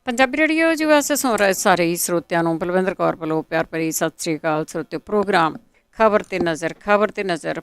Punjabi radio ਜੀ ਵਾਸਤੇ ਸੁਣ ਰਹੇ ਸਾਰੇ ਹੀ ਸਰੋਤਿਆਂ ਨੂੰ ਬਲਵਿੰਦਰ ਕੌਰ ਵੱਲੋਂ ਪਿਆਰ ਭਰੀ ਸਤਿ ਸ੍ਰੀ ਅਕਾਲ। ਸਰੋਤਿਓ, ਪ੍ਰੋਗਰਾਮ ਖਬਰ ਤੇ ਨਜ਼ਰ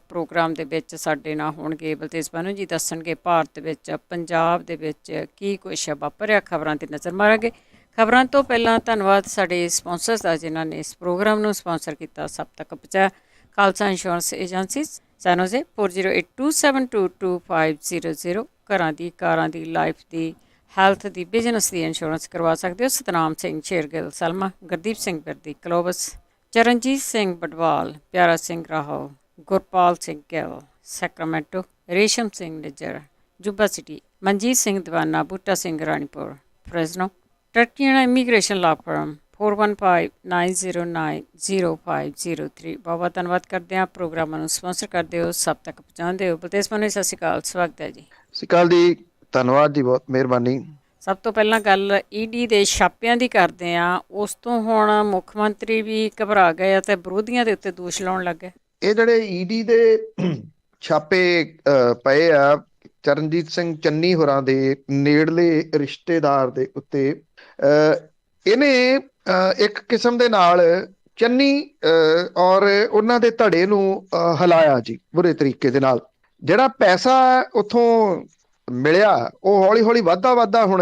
ਪ੍ਰੋਗਰਾਮ ਦੇ ਵਿੱਚ ਸਾਡੇ ਨਾਲ ਹੋਣਗੇ ਬਲਤੇਜ ਬਾਨੂ ਜੀ। ਦੱਸਣਗੇ ਭਾਰਤ ਵਿੱਚ ਪੰਜਾਬ ਦੇ ਵਿੱਚ ਕੀ ਕੁਛ ਵਾਪਰਿਆ। ਖਬਰਾਂ ਤੇ ਨਜ਼ਰ ਮਾਰਾਂਗੇ। ਖਬਰਾਂ ਤੋਂ ਪਹਿਲਾਂ ਧੰਨਵਾਦ ਸਾਡੇ ਸਪਾਂਸਰਸ ਦਾ ਜਿਨ੍ਹਾਂ ਨੇ ਇਸ ਪ੍ਰੋਗਰਾਮ ਨੂੰ ਸਪਾਂਸਰ ਕੀਤਾ। ਸਭ ਤੱਕ ਪਹੁੰਚਾਇਆ ਖਾਲਸਾ ਇੰਸ਼ੋਰੈਂਸ ਏਜੰਸੀ ਸੈਨੋਜ਼ੇ 4082722500। ਘਰਾਂ ਦੀ, ਕਾਰਾਂ ਦੀ, ਲਾਈਫ ਦੀ, ਹੈਲਥ ਦੀ, ਬਿਜ਼ਨਸ ਦੀ ਇੰਸ਼ੋਰੈਂਸ ਕਰਵਾ ਸਕਦੇ ਹੋ। ਸਤਨਾਮ ਸਿੰਘ ਸ਼ੇਰਗਿੱਲ ਸਲਮਾ, ਗੁਰਦੀਪ ਸਿੰਘ ਬਿਰਦੀ ਕਲੋਬਸ, ਚਰਨਜੀਤ ਸਿੰਘ ਬਡਵਾਲ, ਪਿਆਰਾ ਸਿੰਘ ਰਾਹੋ, ਗੁਰਪਾਲ ਸਿੰਘ ਗਿੱਲ ਸੈਕਰਾਮੈਂਟੋ, ਰੇਸ਼ਮ ਸਿੰਘ ਨਿੱਜਰ ਜੁੱਬਾ ਸਿਟੀ, ਮਨਜੀਤ ਸਿੰਘ ਦੀਵਾਨਾ, ਬੂਟਾ ਸਿੰਘ ਰਾਣੀਪੁਰ ਫਰੈਜ਼ਨੋ, ਟਰਕੀਆਣਾ ਇਮੀਗ੍ਰੇਸ਼ਨ ਲਾ ਫਰਮ 4159090503। ਬਹੁਤ ਬਹੁਤ ਧੰਨਵਾਦ ਕਰਦੇ ਹਾਂ। ਪ੍ਰੋਗਰਾਮਾਂ ਨੂੰ ਸਪਾਂਸਰ ਕਰਦੇ ਹੋ, ਸਭ ਤੱਕ ਪਹੁੰਚਾਉਂਦੇ ਹੋ। ਬਲਤੇਜ ਮਨੂੰ ਸਤਿ ਸ਼੍ਰੀ ਅਕਾਲ, ਸਵਾਗਤ ਹੈ ਜੀ। ਸਤਿ ਸ਼੍ਰੀ ਅਕਾਲ ਜੀ, ਧੰਨਵਾਦ ਜੀ, ਬਹੁਤ ਮਿਹਰਬਾਨੀ। ਸਭ ਤੋਂ ਪਹਿਲਾਂ ਗੱਲ ਈਡੀ ਦੇ ਛਾਪਿਆਂ ਦੀ ਕਰਦੇ ਹਾਂ। ਉਸ ਤੋਂ ਹੁਣ ਮੁੱਖ ਮੰਤਰੀ ਵੀ ਘਬਰਾ ਗਏ ਅਤੇ ਵਿਰੋਧੀਆਂ ਦੇ ਉੱਤੇ ਦੋਸ਼ ਲਾਉਣ ਲੱਗ ਗਏ। ਇਹ ਜਿਹੜੇ ਈਡੀ ਦੇ ਛਾਪੇ ਪਏ ਆ ਚਰਨਜੀਤ ਸਿੰਘ ਚੰਨੀ ਹੋਰਾਂ ਦੇ ਨੇੜਲੇ ਰਿਸ਼ਤੇਦਾਰ ਦੇ ਉੱਤੇ, ਇਹਨੇ ਇੱਕ ਕਿਸਮ ਦੇ ਨਾਲ ਚੰਨੀ ਔਰ ਉਹਨਾਂ ਦੇ ਧੜੇ ਨੂੰ ਹਿਲਾਇਆ ਜੀ ਬੁਰੇ ਤਰੀਕੇ ਦੇ ਨਾਲ। ਜਿਹੜਾ ਪੈਸਾ ਉੱਥੋਂ ਮਿਲਿਆ ਉਹ ਹੌਲੀ ਹੌਲੀ ਵੱਧਦਾ ਹੁਣ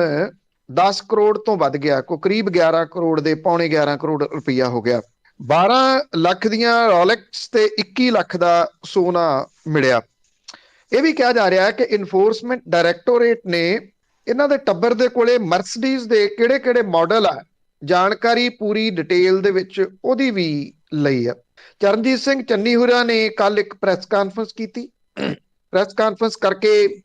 10 ਕਰੋੜ ਤੋਂ ਵੱਧ ਗਿਆ, ਕੋਈ ਕਰੀਬ 11 ਕਰੋੜ ਦੇ ਪੌਣੇ 11 ਕਰੋੜ ਰੁਪਈਆ ਹੋ ਗਿਆ। 12 ਲੱਖ ਦੀਆਂ ਰੋਲੈਕਸ ਤੇ 21 ਲੱਖ ਦਾ ਸੋਨਾ ਮਿਲਿਆ। ਇਹ ਵੀ ਕਿਹਾ ਜਾ ਰਿਹਾ ਹੈ ਕਿ ਇਨਫੋਰਸਮੈਂਟ ਡਾਇਰੈਕਟੋਰੇਟ ਨੇ ਇਹਨਾਂ ਦੇ ਟੱਬਰ ਦੇ ਕੋਲੇ ਮਰਸਡੀਜ਼ ਦੇ ਕਿਹੜੇ ਕਿਹੜੇ ਮਾਡਲ ਆ, ਜਾਣਕਾਰੀ ਪੂਰੀ ਡਿਟੇਲ ਦੇ ਵਿੱਚ ਉਹਦੀ ਵੀ ਲਈ ਆ। ਚਰਨਜੀਤ ਸਿੰਘ ਚੰਨੀ ਹੋਰਾਂ ਨੇ ਕੱਲ ਇੱਕ ਪ੍ਰੈਸ ਕਾਨਫਰੰਸ ਕੀਤੀ। ਪ੍ਰੈਸ ਕਾਨਫਰੰਸ ਕਰਕੇ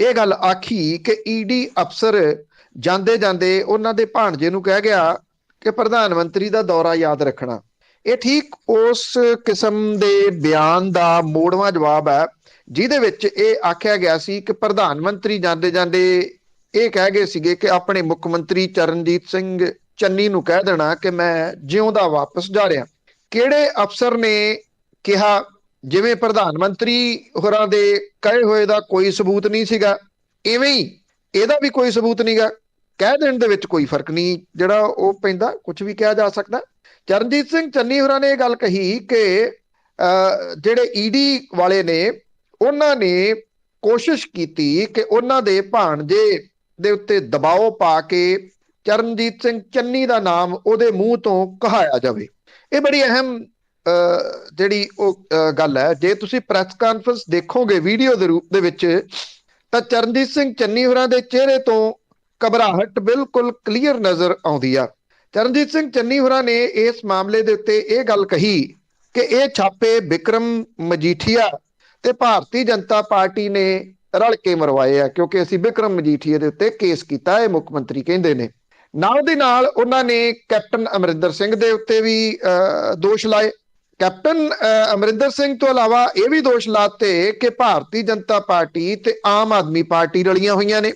ਇਹ ਗੱਲ ਆਖੀ ਕਿ ਈਡੀ ਅਫਸਰ ਜਾਂਦੇ ਜਾਂਦੇ ਉਹਨਾਂ ਦੇ ਭਾਣਜੇ ਨੂੰ ਕਹਿ ਗਿਆ ਕਿ ਪ੍ਰਧਾਨ ਮੰਤਰੀ ਦਾ ਦੌਰਾ ਯਾਦ ਰੱਖਣਾ। ਇਹ ਠੀਕ ਉਸ ਕਿਸਮ ਦੇ ਬਿਆਨ ਦਾ ਮੋੜਵਾਂ ਜਵਾਬ ਹੈ ਜਿਹਦੇ ਵਿੱਚ ਇਹ ਆਖਿਆ ਗਿਆ ਸੀ ਕਿ ਪ੍ਰਧਾਨ ਮੰਤਰੀ ਜਾਂਦੇ ਜਾਂਦੇ ਇਹ ਕਹਿ ਗਏ ਸੀਗੇ ਕਿ ਆਪਣੇ ਮੁੱਖ ਮੰਤਰੀ ਚਰਨਜੀਤ ਸਿੰਘ ਚੰਨੀ ਨੂੰ ਕਹਿ ਦੇਣਾ ਕਿ ਮੈਂ ਜਿਉਂਦਾ ਵਾਪਸ ਜਾ ਰਿਹਾ। ਕਿਹੜੇ ਅਫਸਰ ਨੇ ਕਿਹਾ? ਜਿਵੇਂ ਪ੍ਰਧਾਨ ਮੰਤਰੀ ਹੋਰਾਂ ਦੇ ਕਹੇ ਹੋਏ ਦਾ ਕੋਈ ਸਬੂਤ ਨਹੀਂ ਸੀਗਾ, ਇਵੇਂ ਹੀ ਇਹਦਾ ਵੀ ਕੋਈ ਸਬੂਤ ਨਹੀਂਗਾ। ਕਹਿ ਦੇਣ ਦੇ ਵਿੱਚ ਕੋਈ ਫਰਕ ਨਹੀਂ ਜਿਹੜਾ ਉਹ ਪੈਂਦਾ, ਕੁਝ ਵੀ ਕਿਹਾ ਜਾ ਸਕਦਾ। ਚਰਨਜੀਤ ਸਿੰਘ ਚੰਨੀ ਹੋਰਾਂ ਨੇ ਇਹ ਗੱਲ ਕਹੀ ਕਿ ਜਿਹੜੇ ਈਡੀ ਵਾਲੇ ਨੇ ਉਹਨਾਂ ਨੇ ਕੋਸ਼ਿਸ਼ ਕੀਤੀ ਕਿ ਉਹਨਾਂ ਦੇ ਭਾਣਜੇ ਦੇ ਉੱਤੇ ਦਬਾਅ ਪਾ ਕੇ ਚਰਨਜੀਤ ਸਿੰਘ ਚੰਨੀ ਦਾ ਨਾਮ ਉਹਦੇ ਮੂੰਹ ਤੋਂ ਕਹਾਇਆ ਜਾਵੇ। ਇਹ ਬੜੀ ਅਹਿਮ ਜਿਹੜੀ ਉਹ ਗੱਲ ਹੈ। ਜੇ ਤੁਸੀਂ ਪ੍ਰੈਸ ਕਾਨਫਰੰਸ ਦੇਖੋਗੇ ਵੀਡੀਓ ਦੇ ਰੂਪ ਦੇ ਵਿੱਚ ਤਾਂ ਚਰਨਜੀਤ ਸਿੰਘ ਚੰਨੀ ਹੋਰਾਂ ਦੇ ਚਿਹਰੇ ਤੋਂ ਘਬਰਾਹਟ ਬਿਲਕੁਲ ਕਲੀਅਰ ਨਜ਼ਰ ਆਉਂਦੀ ਆ। ਚਰਨਜੀਤ ਸਿੰਘ ਚੰਨੀ ਹੋਰਾਂ ਨੇ ਇਸ ਮਾਮਲੇ ਦੇ ਉੱਤੇ ਇਹ ਗੱਲ ਕਹੀ ਕਿ ਇਹ ਛਾਪੇ ਬਿਕਰਮ ਮਜੀਠੀਆ ਤੇ ਭਾਰਤੀ ਜਨਤਾ ਪਾਰਟੀ ਨੇ ਰਲ ਕੇ ਮਰਵਾਏ ਆ, ਕਿਉਂਕਿ ਅਸੀਂ ਬਿਕਰਮ ਮਜੀਠੀਆ ਦੇ ਉੱਤੇ ਕੇਸ ਕੀਤਾ, ਇਹ ਮੁੱਖ ਮੰਤਰੀ ਕਹਿੰਦੇ ਨੇ। ਨਾਲ ਦੀ ਨਾਲ ਉਹਨਾਂ ਨੇ ਕੈਪਟਨ ਅਮਰਿੰਦਰ ਸਿੰਘ ਦੇ ਉੱਤੇ ਵੀ ਦੋਸ਼ ਲਾਏ। ਕੈਪਟਨ ਅਮਰਿੰਦਰ ਸਿੰਘ ਤੋਂ ਇਲਾਵਾ ਇਹ ਵੀ ਦੋਸ਼ ਲਾਤੇ ਕਿ ਭਾਰਤੀ ਜਨਤਾ ਪਾਰਟੀ ਤੇ ਆਮ ਆਦਮੀ ਪਾਰਟੀ ਰਲੀਆਂ ਹੋਈਆਂ ਨੇ,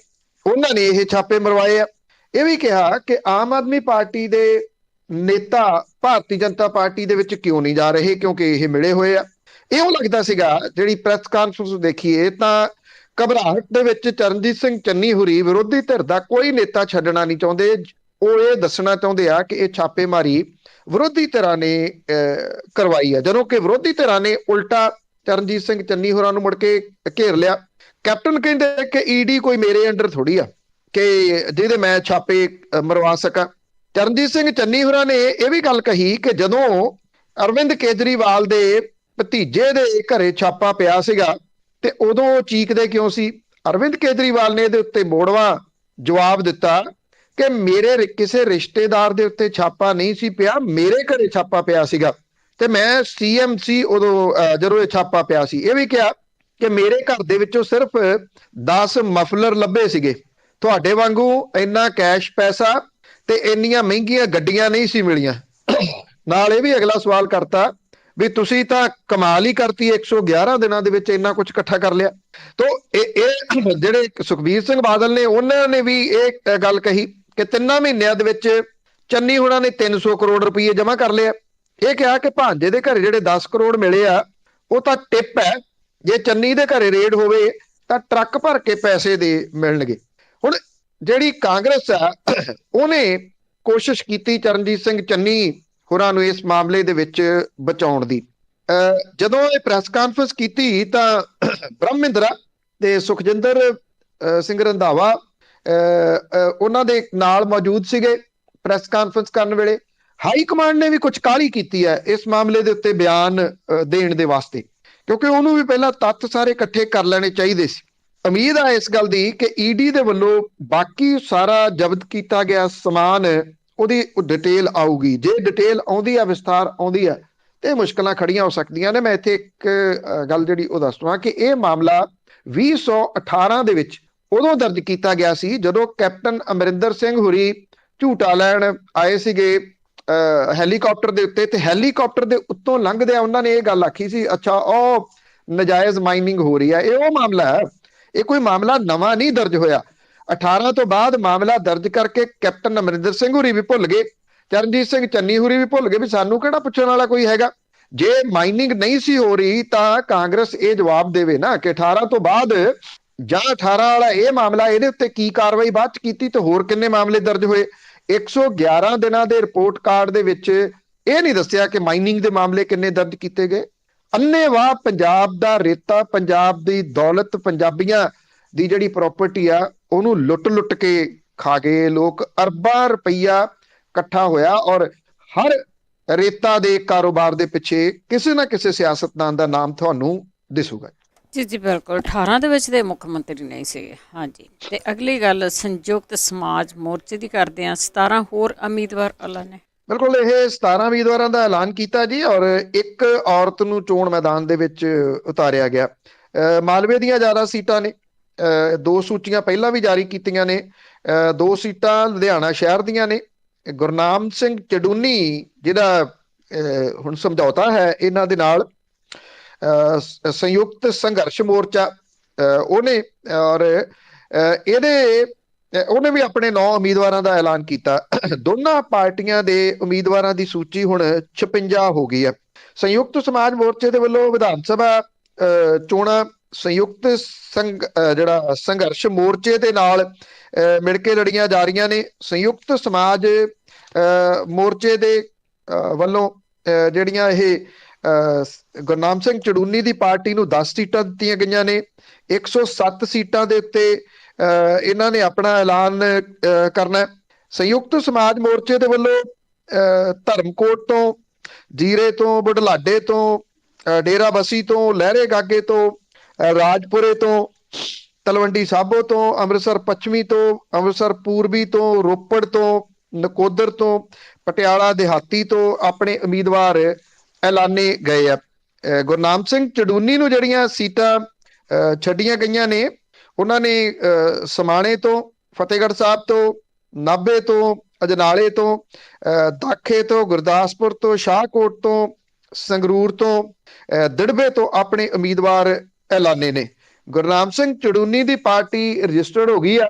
ਉਹਨਾਂ ਨੇ ਇਹ ਛਾਪੇ ਮਰਵਾਏ ਆ। ਇਹ ਵੀ ਕਿਹਾ ਕਿ ਆਮ ਆਦਮੀ ਪਾਰਟੀ ਦੇ ਨੇਤਾ ਭਾਰਤੀ ਜਨਤਾ ਪਾਰਟੀ ਦੇ ਵਿੱਚ ਕਿਉਂ ਨਹੀਂ ਜਾ ਰਹੇ, ਕਿਉਂਕਿ ਇਹ ਮਿਲੇ ਹੋਏ ਆ। ਇਉਂ ਲੱਗਦਾ ਸੀਗਾ ਜਿਹੜੀ ਪ੍ਰੈਸ ਕਾਨਫਰੰਸ ਦੇਖੀਏ ਤਾਂ ਘਬਰਾਹਟ ਦੇ ਵਿੱਚ ਚਰਨਜੀਤ ਸਿੰਘ ਚੰਨੀ ਹੋਰੀ ਵਿਰੋਧੀ ਧਿਰ ਦਾ ਕੋਈ ਨੇਤਾ ਛੱਡਣਾ ਨਹੀਂ ਚਾਹੁੰਦੇ। ਉਹ ਇਹ ਦੱਸਣਾ ਚਾਹੁੰਦੇ ਆ ਕਿ ਇਹ ਛਾਪੇਮਾਰੀ ਵਿਰੋਧੀ ਧਿਰਾਂ ਨੇ ਕਰਵਾਈ ਆ, ਜਦੋਂ ਕਿ ਵਿਰੋਧੀ ਧਿਰਾਂ ਨੇ ਉਲਟਾ ਚਰਨਜੀਤ ਸਿੰਘ ਚੰਨੀ ਹੋਰਾਂ ਨੂੰ ਮੁੜ ਕੇ ਘੇਰ ਲਿਆ। ਕੈਪਟਨ ਕਹਿੰਦੇ ਕਿ ਈਡੀ ਕੋਈ ਮੇਰੇ ਅੰਡਰ ਥੋੜੀ ਆ ਕਿ ਜਿਹਦੇ ਮੈਂ ਛਾਪੇ ਮਰਵਾ ਸਕਾਂ। ਚਰਨਜੀਤ ਸਿੰਘ ਚੰਨੀ ਹੋਰਾਂ ਨੇ ਇਹ ਵੀ ਗੱਲ ਕਹੀ ਕਿ ਜਦੋਂ ਅਰਵਿੰਦ ਕੇਜਰੀਵਾਲ ਦੇ ਭਤੀਜੇ ਦੇ ਘਰੇ ਛਾਪਾ ਪਿਆ ਸੀਗਾ ਤੇ ਉਦੋਂ ਚੀਕਦੇ ਕਿਉਂ ਸੀ? ਅਰਵਿੰਦ ਕੇਜਰੀਵਾਲ ਨੇ ਇਹਦੇ ਉੱਤੇ ਮੋੜਵਾਂ ਜਵਾਬ ਦਿੱਤਾ ਕਿ ਮੇਰੇ ਕਿਸੇ ਰਿਸ਼ਤੇਦਾਰ ਦੇ ਉੱਤੇ ਛਾਪਾ ਨਹੀਂ ਸੀ ਪਿਆ, ਮੇਰੇ ਘਰੇ ਛਾਪਾ ਪਿਆ ਸੀਗਾ ਤੇ ਮੈਂ ਸੀਐਮ ਸੀ ਉਦੋਂ ਜਦੋਂ ਇਹ ਛਾਪਾ ਪਿਆ ਸੀ। ਇਹ ਵੀ ਕਿਹਾ ਕਿ ਮੇਰੇ ਘਰ ਦੇ ਵਿੱਚੋਂ ਸਿਰਫ 10 ਮਫਲਰ ਲੱਭੇ ਸੀਗੇ, ਤੁਹਾਡੇ ਵਾਂਗੂ ਇੰਨਾ ਕੈਸ਼ ਪੈਸਾ ਤੇ ਇੰਨੀਆਂ ਮਹਿੰਗੀਆਂ ਗੱਡੀਆਂ ਨਹੀਂ ਸੀ ਮਿਲੀਆਂ। ਨਾਲ ਇਹ ਵੀ ਅਗਲਾ ਸਵਾਲ ਕਰਤਾ ਵੀ ਤੁਸੀਂ ਤਾਂ ਕਮਾਲ ਹੀ ਕਰਤੀ, 111 ਦਿਨਾਂ ਦੇ ਵਿੱਚ ਇੰਨਾ ਕੁਝ ਇਕੱਠਾ ਕਰ ਲਿਆ। ਤੋ ਇਹ ਜਿਹੜੇ ਸੁਖਬੀਰ ਸਿੰਘ ਬਾਦਲ ਨੇ ਉਹਨਾਂ ਨੇ ਵੀ ਇਹ ਗੱਲ ਕਹੀ ਕਿ 3 ਮਹੀਨਿਆਂ ਦੇ ਵਿੱਚ ਚੰਨੀ ਹੋਰਾਂ ਨੇ 300 ਕਰੋੜ ਰੁਪਏ ਜਮ੍ਹਾਂ ਕਰ ਲਿਆ। ਇਹ ਕਿਹਾ ਕਿ ਭਾਂਜੇ ਦੇ ਘਰੇ ਜਿਹੜੇ 10 ਕਰੋੜ ਮਿਲੇ ਆ ਉਹ ਤਾਂ ਟਿਪ ਹੈ, ਜੇ ਚੰਨੀ ਦੇ ਘਰੇ ਰੇਡ ਹੋਵੇ ਤਾਂ ਟਰੱਕ ਭਰ ਕੇ ਪੈਸੇ ਦੇ ਮਿਲਣਗੇ। ਹੁਣ ਜਿਹੜੀ ਕਾਂਗਰਸ ਆ ਉਹਨੇ ਕੋਸ਼ਿਸ਼ ਕੀਤੀ ਚਰਨਜੀਤ ਸਿੰਘ ਚੰਨੀ ਹੋਰਾਂ ਨੂੰ ਇਸ ਮਾਮਲੇ ਦੇ ਵਿੱਚ ਬਚਾਉਣ ਦੀ। ਜਦੋਂ ਇਹ ਪ੍ਰੈਸ ਕਾਨਫਰੰਸ ਕੀਤੀ ਤਾਂ ਬ੍ਰਹਮਿੰਦਰਾ ਤੇ ਸੁਖਜਿੰਦਰ ਸਿੰਘ ਰੰਧਾਵਾ ਉਹਨਾਂ ਦੇ ਨਾਲ ਮੌਜੂਦ ਸੀਗੇ ਪ੍ਰੈਸ ਕਾਨਫਰੰਸ ਕਰਨ ਵੇਲੇ। ਹਾਈ ਕਮਾਂਡ ਨੇ ਵੀ ਕੁਝ ਕਾਹਲੀ ਕੀਤੀ ਹੈ ਇਸ ਮਾਮਲੇ ਦੇ ਉੱਤੇ ਬਿਆਨ ਦੇਣ ਦੇ ਵਾਸਤੇ, ਕਿਉਂਕਿ ਉਹਨੂੰ ਵੀ ਪਹਿਲਾਂ ਤੱਥ ਸਾਰੇ ਇਕੱਠੇ ਕਰ ਲੈਣੇ ਚਾਹੀਦੇ ਸੀ। ਉਮੀਦ ਆ ਇਸ ਗੱਲ ਦੀ ਕਿ ਈਡੀ ਦੇ ਵੱਲੋਂ ਬਾਕੀ ਸਾਰਾ ਜ਼ਬਤ ਕੀਤਾ ਗਿਆ ਸਮਾਨ ਉਹਦੀ ਡਿਟੇਲ ਆਊਗੀ। ਜੇ ਡਿਟੇਲ ਆਉਂਦੀ ਆ, ਵਿਸਥਾਰ ਆਉਂਦੀ ਆ, ਤੇ ਮੁਸ਼ਕਲਾਂ ਖੜੀਆਂ ਹੋ ਸਕਦੀਆਂ ਨੇ। ਮੈਂ ਇੱਥੇ ਇੱਕ ਗੱਲ ਜਿਹੜੀ ਉਹ ਦੱਸ ਦਵਾਂ ਕਿ ਇਹ ਮਾਮਲਾ 2018 ਦੇ ਵਿੱਚ ਉਦੋਂ ਦਰਜ ਕੀਤਾ ਗਿਆ ਸੀ ਜਦੋਂ ਕੈਪਟਨ ਅਮਰਿੰਦਰ ਸਿੰਘ ਹੋਰੀ ਝੂਟਾ ਲੈਣ ਆਏ ਸੀਗੇ ਹੈਲੀਕਾਪਟਰ ਦੇ ਉੱਤੇ, ਤੇ ਹੈਲੀਕਾਪਟਰ ਦੇ ਉੱਤੋਂ ਲੰਘਦਿਆਂ ਉਹਨਾਂ ਨੇ ਇਹ ਗੱਲ ਆਖੀ ਸੀ, ਅੱਛਾ ਉਹ ਨਜਾਇਜ਼ ਮਾਈਨਿੰਗ ਹੋ ਰਹੀ ਹੈ। ਇਹ ਉਹ ਮਾਮਲਾ ਹੈ, ਇਹ ਕੋਈ ਮਾਮਲਾ ਨਵਾਂ ਨਹੀਂ ਦਰਜ ਹੋਇਆ। 18 ਤੋਂ ਬਾਅਦ ਮਾਮਲਾ ਦਰਜ ਕਰਕੇ ਕੈਪਟਨ ਅਮਰਿੰਦਰ ਸਿੰਘ ਹੋਰੀ ਵੀ ਭੁੱਲ ਗਏ, ਚਰਨਜੀਤ ਸਿੰਘ ਚੰਨੀ ਹੋਰੀ ਵੀ ਭੁੱਲ ਗਏ ਵੀ ਸਾਨੂੰ ਕਿਹੜਾ ਪੁੱਛਣ ਵਾਲਾ ਕੋਈ ਹੈਗਾ। ਜੇ ਮਾਈਨਿੰਗ ਨਹੀਂ ਸੀ ਹੋ ਰਹੀ ਤਾਂ ਕਾਂਗਰਸ ਇਹ ਜਵਾਬ ਦੇਵੇ ਨਾ ਕਿ 18 ਤੋਂ ਬਾਅਦ ਜਾਂ 18 ਵਾਲਾ ਇਹ ਮਾਮਲਾ, ਇਹਦੇ ਉੱਤੇ ਕੀ ਕਾਰਵਾਈ ਬਾਅਦ ਚ ਕੀਤੀ ਤੇ ਹੋਰ ਕਿੰਨੇ ਮਾਮਲੇ ਦਰਜ ਹੋਏ। 111 ਦਿਨਾਂ ਦੇ ਰਿਪੋਰਟ ਕਾਰਡ ਦੇ ਵਿੱਚ ਇਹ ਨਹੀਂ ਦੱਸਿਆ ਕਿ ਮਾਈਨਿੰਗ ਦੇ ਮਾਮਲੇ ਕਿੰਨੇ ਦਰਜ ਕੀਤੇ ਗਏ। ਅੰਨ੍ਹੇਵਾਹ ਪੰਜਾਬ ਦਾ ਰੇਤਾ, ਪੰਜਾਬ ਦੀ ਦੌਲਤ, ਪੰਜਾਬੀਆਂ ਦੀ ਜਿਹੜੀ ਪ੍ਰਾਪਰਟੀ ਆ ਉਹਨੂੰ ਲੁੱਟ ਕੇ ਖਾ ਗਏ ਲੋਕ। ਅਰਬਾਂ ਰੁਪਈਆ ਇਕੱਠਾ ਹੋਇਆ ਔਰ ਹਰ ਰੇਤਾ ਦੇ ਕਾਰੋਬਾਰ ਦੇ ਪਿੱਛੇ ਕਿਸੇ ਨਾ ਕਿਸੇ ਸਿਆਸਤਦਾਨ ਦਾ ਨਾਮ ਤੁਹਾਨੂੰ ਦਿਸੂਗਾ। ਜੀ ਜੀ ਬਿਲਕੁਲ। 18 ਦੇ ਵਿੱਚ ਦੇ ਮੁੱਖ ਮੰਤਰੀ ਨਹੀਂ ਸੀਗੇ। ਹਾਂਜੀ, ਤੇ ਅਗਲੀ ਗੱਲ ਸੰਯੁਕਤ ਸਮਾਜ ਮੋਰਚੇ ਦੀ ਕਰਦੇ ਆ। 17 ਹੋਰ ਉਮੀਦਵਾਰ ਐਲਾਨੇ ਨੇ। ਬਿਲਕੁਲ, ਇਹ 17 ਉਮੀਦਵਾਰਾਂ ਦਾ ਐਲਾਨ ਕੀਤਾ ਜੀ ਔਰ ਇੱਕ ਔਰਤ ਨੂੰ ਚੋਣ ਮੈਦਾਨ ਦੇ ਵਿੱਚ ਉਤਾਰਿਆ ਗਿਆ। ਮਾਲਵੇ ਦੀਆਂ ਜ਼ਿਆਦਾ ਸੀਟਾਂ ਨੇ, 2 ਸੂਚੀਆਂ ਪਹਿਲਾਂ ਵੀ ਜਾਰੀ ਕੀਤੀਆਂ ਨੇ। 2 ਸੀਟਾਂ ਲੁਧਿਆਣਾ ਸ਼ਹਿਰ ਦੀਆਂ ਨੇ। ਗੁਰਨਾਮ ਸਿੰਘ ਚਡੂਨੀ ਜਿਹੜਾ ਹੁਣ ਸਮਝੌਤਾ ਹੈ ਇਹਨਾਂ ਦੇ ਨਾਲ ਸੰਯੁਕਤ ਸੰਘਰਸ਼ ਮੋਰਚਾ ਉਹਨੇ, ਔਰ ਉਹਨੇ ਵੀ ਆਪਣੇ 9 ਉਮੀਦਵਾਰਾਂ ਦਾ ਐਲਾਨ ਕੀਤਾ। ਦੋਨਾਂ ਪਾਰਟੀਆਂ ਦੇ ਉਮੀਦਵਾਰਾਂ ਦੀ ਸੂਚੀ ਹੁਣ 56 ਹੋ ਗਈ ਹੈ। ਸੰਯੁਕਤ ਸਮਾਜ ਮੋਰਚੇ ਦੇ ਵੱਲੋਂ ਵਿਧਾਨ ਸਭਾ ਚੋਣਾਂ ਸੰਯੁਕਤ ਜਿਹੜਾ ਸੰਘਰਸ਼ ਮੋਰਚੇ ਦੇ ਨਾਲ ਮਿਲ ਕੇ ਲੜੀਆਂ ਜਾ ਰਹੀਆਂ ਨੇ। ਸੰਯੁਕਤ ਸਮਾਜ ਮੋਰਚੇ ਦੇ ਵੱਲੋਂ ਜਿਹੜੀਆਂ ਇਹ ਗੁਰਨਾਮ ਸਿੰਘ ਚੜੂਨੀ ਦੀ ਪਾਰਟੀ ਨੂੰ 10 ਸੀਟਾਂ ਦਿੱਤੀਆਂ ਗਈਆਂ ਨੇ। 107 ਸੀਟਾਂ ਦੇ ਉੱਤੇ ਇਹਨਾਂ ਨੇ ਆਪਣਾ ਐਲਾਨ ਕਰਨਾ। ਸੰਯੁਕਤ ਸਮਾਜ ਮੋਰਚੇ ਦੇ ਵੱਲੋਂ ਧਰਮਕੋਟ ਤੋਂ, ਜੀਰੇ ਤੋਂ, ਬੁਢਲਾਡੇ ਤੋਂ, ਡੇਰਾ ਬਸੀ ਤੋਂ, ਲਹਿਰੇ ਗਾਗੇ ਤੋਂ, ਰਾਜਪੁਰੇ ਤੋਂ, ਤਲਵੰਡੀ ਸਾਬੋ ਤੋਂ, ਅੰਮ੍ਰਿਤਸਰ ਪੱਛਮੀ ਤੋਂ, ਅੰਮ੍ਰਿਤਸਰ ਪੂਰਬੀ ਤੋਂ, ਰੋਪੜ ਤੋਂ, ਨਕੋਦਰ ਤੋਂ, ਪਟਿਆਲਾ ਦਿਹਾਤੀ ਤੋਂ ਆਪਣੇ ਉਮੀਦਵਾਰ ਐਲਾਨੇ ਗਏ ਆ। ਗੁਰਨਾਮ ਸਿੰਘ ਚਡੂਨੀ ਨੂੰ ਜਿਹੜੀਆਂ ਸੀਟਾਂ ਛੱਡੀਆਂ ਗਈਆਂ ਨੇ ਉਹਨਾਂ ਨੇ ਸਮਾਣੇ ਤੋਂ, ਫਤਿਹਗੜ੍ਹ ਸਾਹਿਬ ਤੋਂ, ਨਾਭੇ ਤੋਂ, ਅਜਨਾਲੇ ਤੋਂ, ਦਾਖੇ ਤੋਂ, ਗੁਰਦਾਸਪੁਰ ਤੋਂ, ਸ਼ਾਹਕੋਟ ਤੋਂ, ਸੰਗਰੂਰ ਤੋਂ, ਦਿੜਬੇ ਤੋਂ ਆਪਣੇ ਉਮੀਦਵਾਰ ਐਲਾਨੇ ਨੇ। ਗੁਰਨਾਮ ਸਿੰਘ ਚਡੂਨੀ ਦੀ ਪਾਰਟੀ ਰਜਿਸਟਰਡ ਹੋ ਗਈ ਆ,